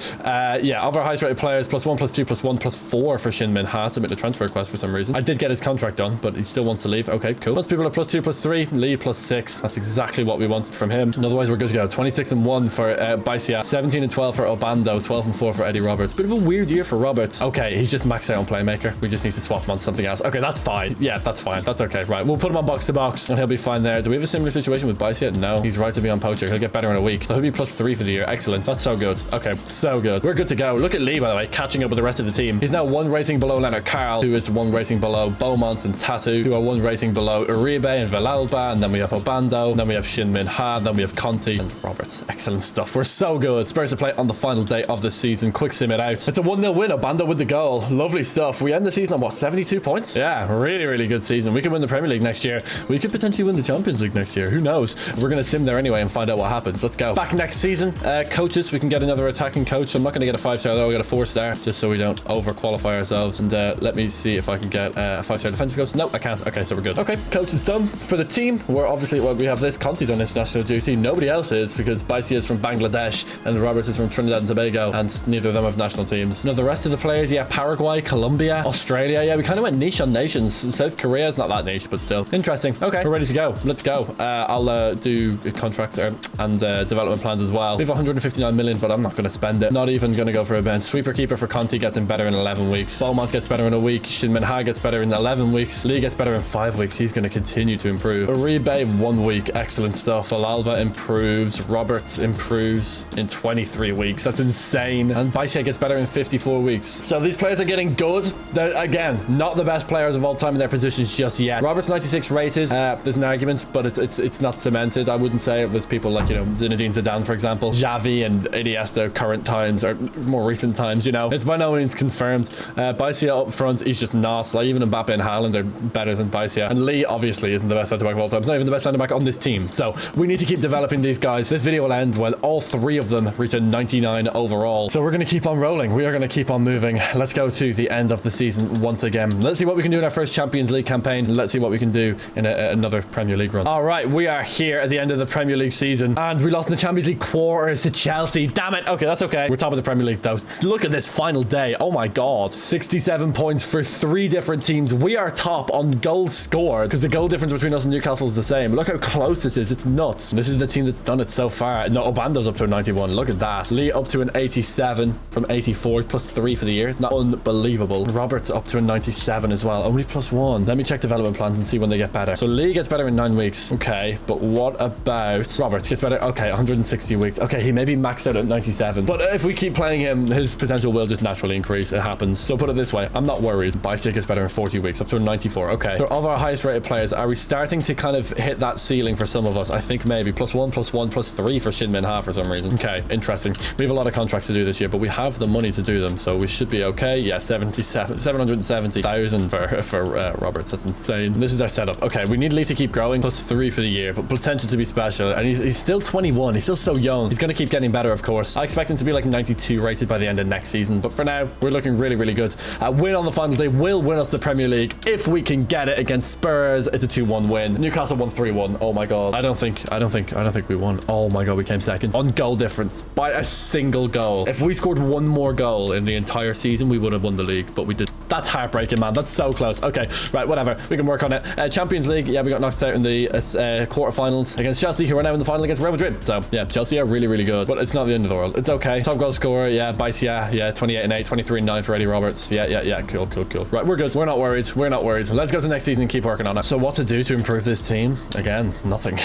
yeah, of our highest rated players, +1, +2, +1, +4 for Shin Min Ha. Submitted a transfer request for some reason. I did get his contract done, but he still wants to leave. Okay, cool. Most people are +2, +3. Lee +6. That's exactly what we wanted from him. And otherwise, we're good to go. 26 and 1 for Baisia. 17 and 12 for Obando. 12 and 4 for Eddie Roberts. Bit of a weird year for Roberts. Okay, he's just maxed out on playmaker. We just need to swap him on something else. Okay, that's fine. Yeah, that's fine. That's okay. Right, we'll put him on box to box, and he'll be fine there. Do we have a similar situation with Baisia? No. He's right to be on poacher. He'll get better in a week. So he'll be +3 for the year. Excellent. That's so good. Okay, so good. We're good to go. Look at Lee, by the way, catching up with the rest of the team. He's now 1 rating below Leonard Carl, who is 1 rating below Beaumont and Tatu, who are 1 rating below Uribe and Villalba, and then we have Obando, and then we have Shin Min Ha, and then we have Conti and Roberts. Excellent stuff. We're so good. Spurs to play on the final day of the season. Quick sim it out. It's a 1-0 win. Obando with the goal. Lovely stuff. We end the season on what, 72 points? Yeah, really, really good season. We could win the Premier League next year. We could potentially win the Champions League next year. Who knows? We're going to sim there anyway and find out what happens. Let's go. Back next season. Coaches, we can get another attacking coach. I'm not going to get a 5-star though. I'll get a 4-star just so we don't over-qualify ourselves. And let me see if I can get a 5-star defensive coach. No, I can't. Okay, so we're good. Okay, coach is done for the team. We're obviously, well, we have this. Conti's on international duty. Nobody else is because Baisia is from Bangladesh and Roberts is from Trinidad and Tobago, and neither of them have national teams. Now, the rest of the players, yeah, Paraguay, Colombia, Australia. Yeah, we kind of went niche on nations. South Korea is not that niche, but still. Interesting. Okay, we're ready to go. Let's go. I'll do contracts and development plans as well. We have 159 million, but I'm not going to spend it. Not even going to go for a bench. Sweeper keeper for Conti gets him better in 11 weeks. Beaumont gets better in a week. Shin Min Ha gets better in 11 weeks. Lee gets better in 5 weeks. He's going to continue to improve. Uribe, 1 week. Excellent stuff. Alalba improves. Roberts improves in 23 weeks. That's insane. And Baisia gets better in 54 weeks. So these players are getting good. They're, again, not the best players of all time in their positions just yet. Roberts 96 rated. There's an argument, but it's not cemented. I wouldn't say. There's people like, you know, Zinedine Zidane, for example. Xavi and Iniesta, current times or more recent times, you know. It's by no means confirmed. Baisia up front, he's just not. Like, even Mbappe and Haaland are better than Baisia. And Lee obviously isn't the best centre back of all time. It's not even the best centre back on this team. So we need to keep developing these guys. This video will end when all 3 of them reach a 99 overall. So we're going to keep on rolling. We are going to keep on moving. Let's go to the end of the season once again. Let's see what we can do in our first Champions League campaign. Let's see what we can do in another Premier League run. All right, we are here at the end of the Premier League season, and we lost in the Champions League quarters to Chelsea. Damn it. Okay, that's okay. We're top of the Premier League though. Look at this final day. Oh my god. 67 points for 3 different teams. We are top on goals scored because the goal difference between us and Newcastle is the same. Look how close this is. It's nuts. This is the team that's done it so far. No, Obando's up to a 91. Look at that. Lee up to an 87 from 84, +3 for the year. It's not unbelievable. Roberts up to a 97 as well. Only +1. Let me check development plans and see when they get better. So Lee gets better in 9 weeks. Okay, but what about Roberts? Gets better. Okay, 160 weeks. Okay, he may be maxed out at 97. But if we keep playing him, his potential will just naturally increase. It happens. So put it this way, I'm not worried. Baisia gets better in 40 weeks, up to a 94. Okay. So of our highest rated players, are we starting to kind of hit that ceiling for some of us? I think maybe +1, +1, +3 for Shin Min Ha for some reason. Okay, interesting. We have a lot of contracts to do this year, but we have the money to do them, so we should be okay. Yeah, 770,000 for Roberts. That's insane. This is our setup. Okay, we need Lee to keep growing. +3 for the year, but potential to be special. And he's still 21. He's still so young. He's going to keep getting better, of course. I expect him to be like 92 rated by the end of next season, but for now, we're looking really, really good. Win on the final day will win us the Premier League if we can get it against Spurs. It's a 2-1 win. Newcastle won 3-1. Oh my god. I don't think we won. Oh my god, we came second on goal difference by a single goal. If we scored 1 more goal in the entire season, we would have won the league, but we did. That's heartbreaking, man. That's so close. Okay, right, whatever. We can work on it. Champions League, yeah, we got knocked out in the quarterfinals against Chelsea, who are now in the final against Real Madrid. So, yeah, Chelsea are really, really good. But it's not the end of the world. It's okay. Top goal scorer, yeah, Baicia, yeah, 28 and 8, 23 and 9 for Eddie Roberts. Yeah. Cool. Right, we're good. We're not worried. Let's go to next season and keep working on it. So what to do to improve this team? Again, nothing.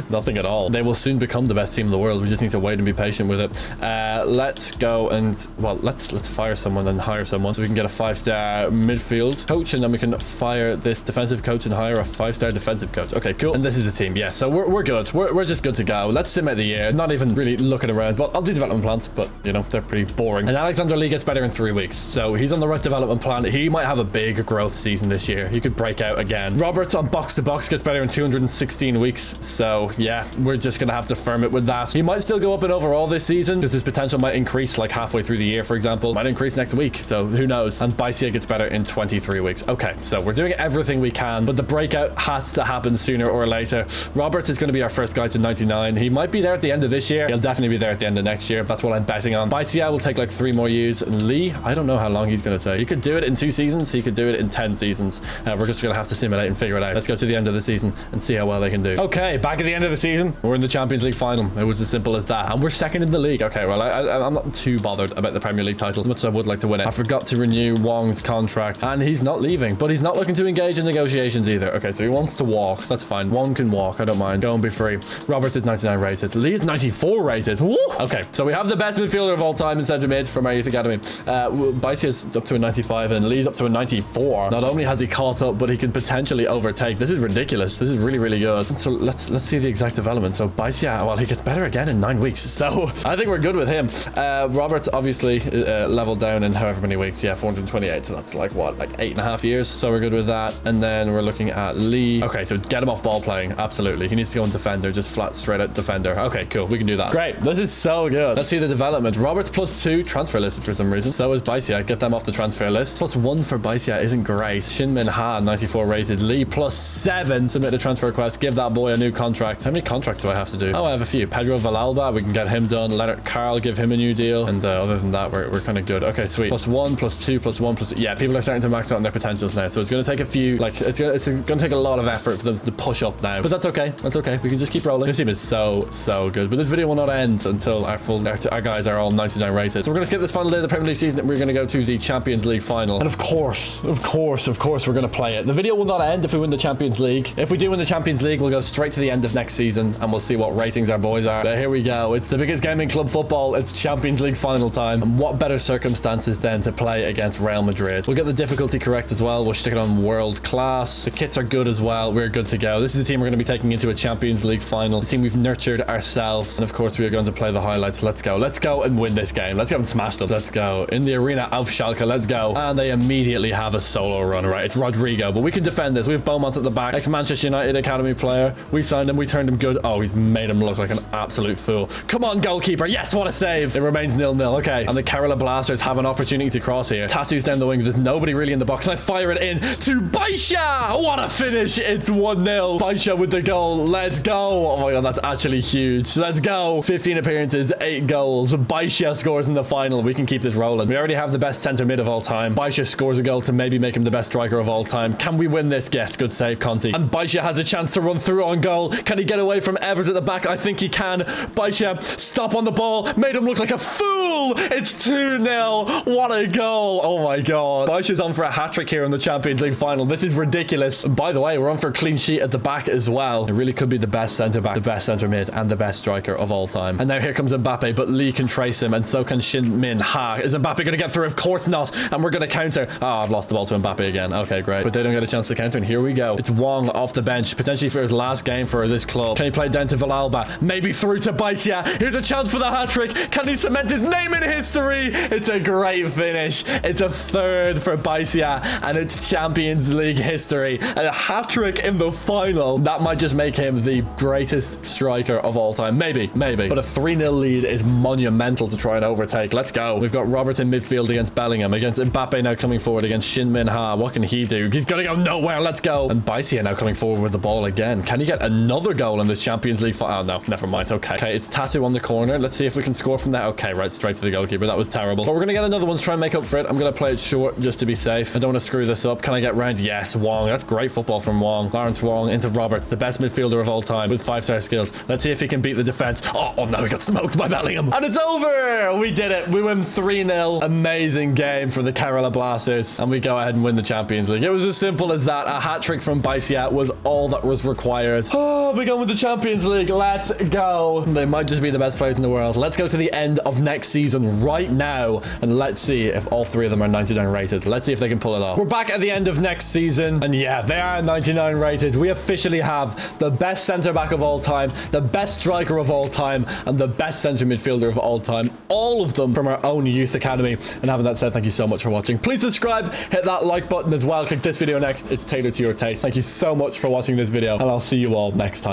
Nothing at all. They will soon become the best team in the world. We just need to wait and be patient with it. Let's go and, well, let's fire someone and hire someone so we can get a 5-star midfield coach, and then we can fire this defensive coach and hire a 5-star defensive coach. Okay, cool. And this is the team. Yeah, so we're good. We're just good to go. Let's sim out the year. Not even really looking around, but I'll do development plans, but you know, they're pretty boring. And Alexander Lee gets better in 3 weeks, so he's on the right development plan. He might have a big growth season this year. He could break out again. Roberts on box to box gets better in 216 weeks, so yeah, we're just gonna have to firm it with that. He might still go up in overall this season because his potential might increase like halfway through the year, for example. Might increase next week, so who knows. And Baicia gets better in 23 weeks. Okay, so we're doing everything we can, but the breakout has to happen sooner or later. Roberts is going to be our first guy to 99. He might be there at the end of this year. He'll definitely be there at the end of next year. That's what I'm betting on. Baicia will take like 3 more years. And Lee, I don't know how long he's going to take. He could do it in 2 seasons. He could do it in 10 seasons. We're just going to have to simulate and figure it out. Let's go to the end of the season and see how well they can do. Okay, back at the end of the season, we're in the Champions League final. It was as simple as that. And we're second in the league. Okay, well, I'm not too bothered about the Premier League title, as much as I would like to win it. I forgot to renew Wong's contract, and he's not leaving, but he's not looking to engage in negotiations either. Okay, so he wants to walk. That's fine. Wong can walk. I don't mind. Go and be free. Roberts is 99 rated. Lee is 94 rated. Woo! Okay, so we have the best midfielder of all time in centre mid from our youth academy. Baicia is up to a 95 and Lee's up to a 94. Not only has he caught up, but he can potentially overtake. This is ridiculous. This is really, really good. So let's see the exact development. So Baicia, well, he gets better again in 9 weeks. So I think we're good with him. Roberts obviously leveled down in however many weeks. Yeah, 428. So that's like what, like 8.5 years. So we're good with that. And then we're looking at Lee. Okay, so get him off ball playing. Absolutely. He needs to go in defender, just flat straight at defender. Okay, cool. We can do that. Great. This is so good. Let's see the development. Roberts +2 transfer listed for some reason. So is Baicia. Get them off the transfer list. +1 for Baicia isn't great. Shin-Min Ha, 94 rated. Lee +7. Submit a transfer request. Give that boy a new contract. How many contracts do I have to do? Oh, I have a few. Pedro Villalba, we can get him done. Leonard Carl, give him a new deal. And other than that, we're kind of good. Okay, sweet. +1, +2, +1, +2. Yeah, people are starting to max out on their potentials now. So it's going to take a few, like, it's going to take a lot of effort for them to push up now. But that's okay. That's okay. We can just keep rolling. This team is so good. But this video will not end until our guys are all 99 rated. So we're going to skip this final day of the Premier League season. We're going to go to the Champions League final. And of course, we're going to play it. The video will not end if we win the Champions League. If we do win the Champions League, we'll go straight to the end of next season and we'll see what ratings our boys are. But here we go. It's the biggest game in club football. It's Champions League final time. And what better circumstances than to play against Real Madrid? We'll get the difficulty correct as well. We'll stick it on world class. The kits are good as well. We're good to go. This is the team we're going to be taking into a Champions League final. The team we've nurtured ourselves. And of course, we are going to play the highlights. Let's go. Let's go and win this game. Let's go and smash them. Let's go. In the arena of Schalke. Let's go. And they immediately have a solo run, right? It's Rodrigo, but we can defend this. We have Beaumont at the back. Ex-Manchester United Academy player. We signed him. We turned him good. Oh, he's made him look like an absolute fool. Come on, goalkeeper. Yes, what a save. It remains 0-0. Okay. And the Kerala Blasters have an opportunity to cross here. Tattoos down the wing. There's nobody really in the box. And I fire it in to Baicia. What a finish. It's 1-0. Baicia with the goal. Let's go. Oh my God, that's actually huge. Let's go. 15 appearances, 8 goals. Baicia scores in the final. We can keep this rolling. We already have the best centre mid of all time. Baicia scores a goal to maybe make him the best striker of all time. Can we win this? Yes, good save, Conti. And Baicia has a chance to run through on goal. Can he get away from Evers at the back? I think he can. Baicia, stop on the ball. Made him look like a fool. It's 2-0. What a goal. Oh my God. Baiscia's on for a hat-trick here in the Champions League final. This is ridiculous. And by the way, we're on for a clean sheet at the back as well. It really could be the best centre-back, the best centre-mid, and the best striker of all time. And now here comes Mbappe, but Lee can trace him, and so can Shin-Min Ha. Is Mbappe going to get through? Of course not. And we're going to counter. Oh, I've lost the ball to Mbappe again. Okay, great. But they don't get a chance to counter, and here we go. It's Wong off the bench, potentially for his last game for this club. Can he play down to Villalba? Maybe through to Baicia. Here's a chance for the hat-trick. Can he cement his name in history? It's a great finish. It's a third for Baicia, and it's Champions League history. And a hat-trick in the final. That might just make him the greatest striker of all time. Maybe. But a 3-0 lead is monumental to try and overtake. Let's go. We've got Roberts in midfield against Bellingham, against Mbappe now coming forward against Shin-Min Ha. What can he do? He's going to go nowhere. Let's go. And Baicia now coming forward with the ball again. Can he get another goal in this Champions League final? Oh, no. Never mind. Okay, it's Tattoo on the corner. Let's see if we can score from there. Okay, right, straight to the goalkeeper. That was terrible. But we're going to get another one to try and make up for it. I'm going to play it short. just to be safe. I don't want to screw this up. Can I get round? Yes, Wong. That's great football from Wong. Lawrence Wong into Roberts, the best midfielder of all time with 5-star skills. Let's see if he can beat the defense. Oh no, he got smoked by Bellingham. And it's over. We did it. We win 3-0. Amazing game for the Kerala Blasters. And we go ahead and win the Champions League. It was as simple as that. A hat trick from Baisiat was all that was required. Oh, we go with the Champions League. Let's go. They might just be the best players in the world. Let's go to the end of next season right now. And let's see if all three of them are 99 rated. Let's see if they can pull it off. We're back at the end of next season. And yeah, they are 99 rated. We officially have the best center back of all time, the best striker of all time, and the best center midfielder of all time. All of them from our own youth academy. And having that said, thank you so much for watching. Please subscribe, hit that like button as well. Click this video next. It's tailored to your taste. Thank you so much for watching this video, and I'll see you all next time.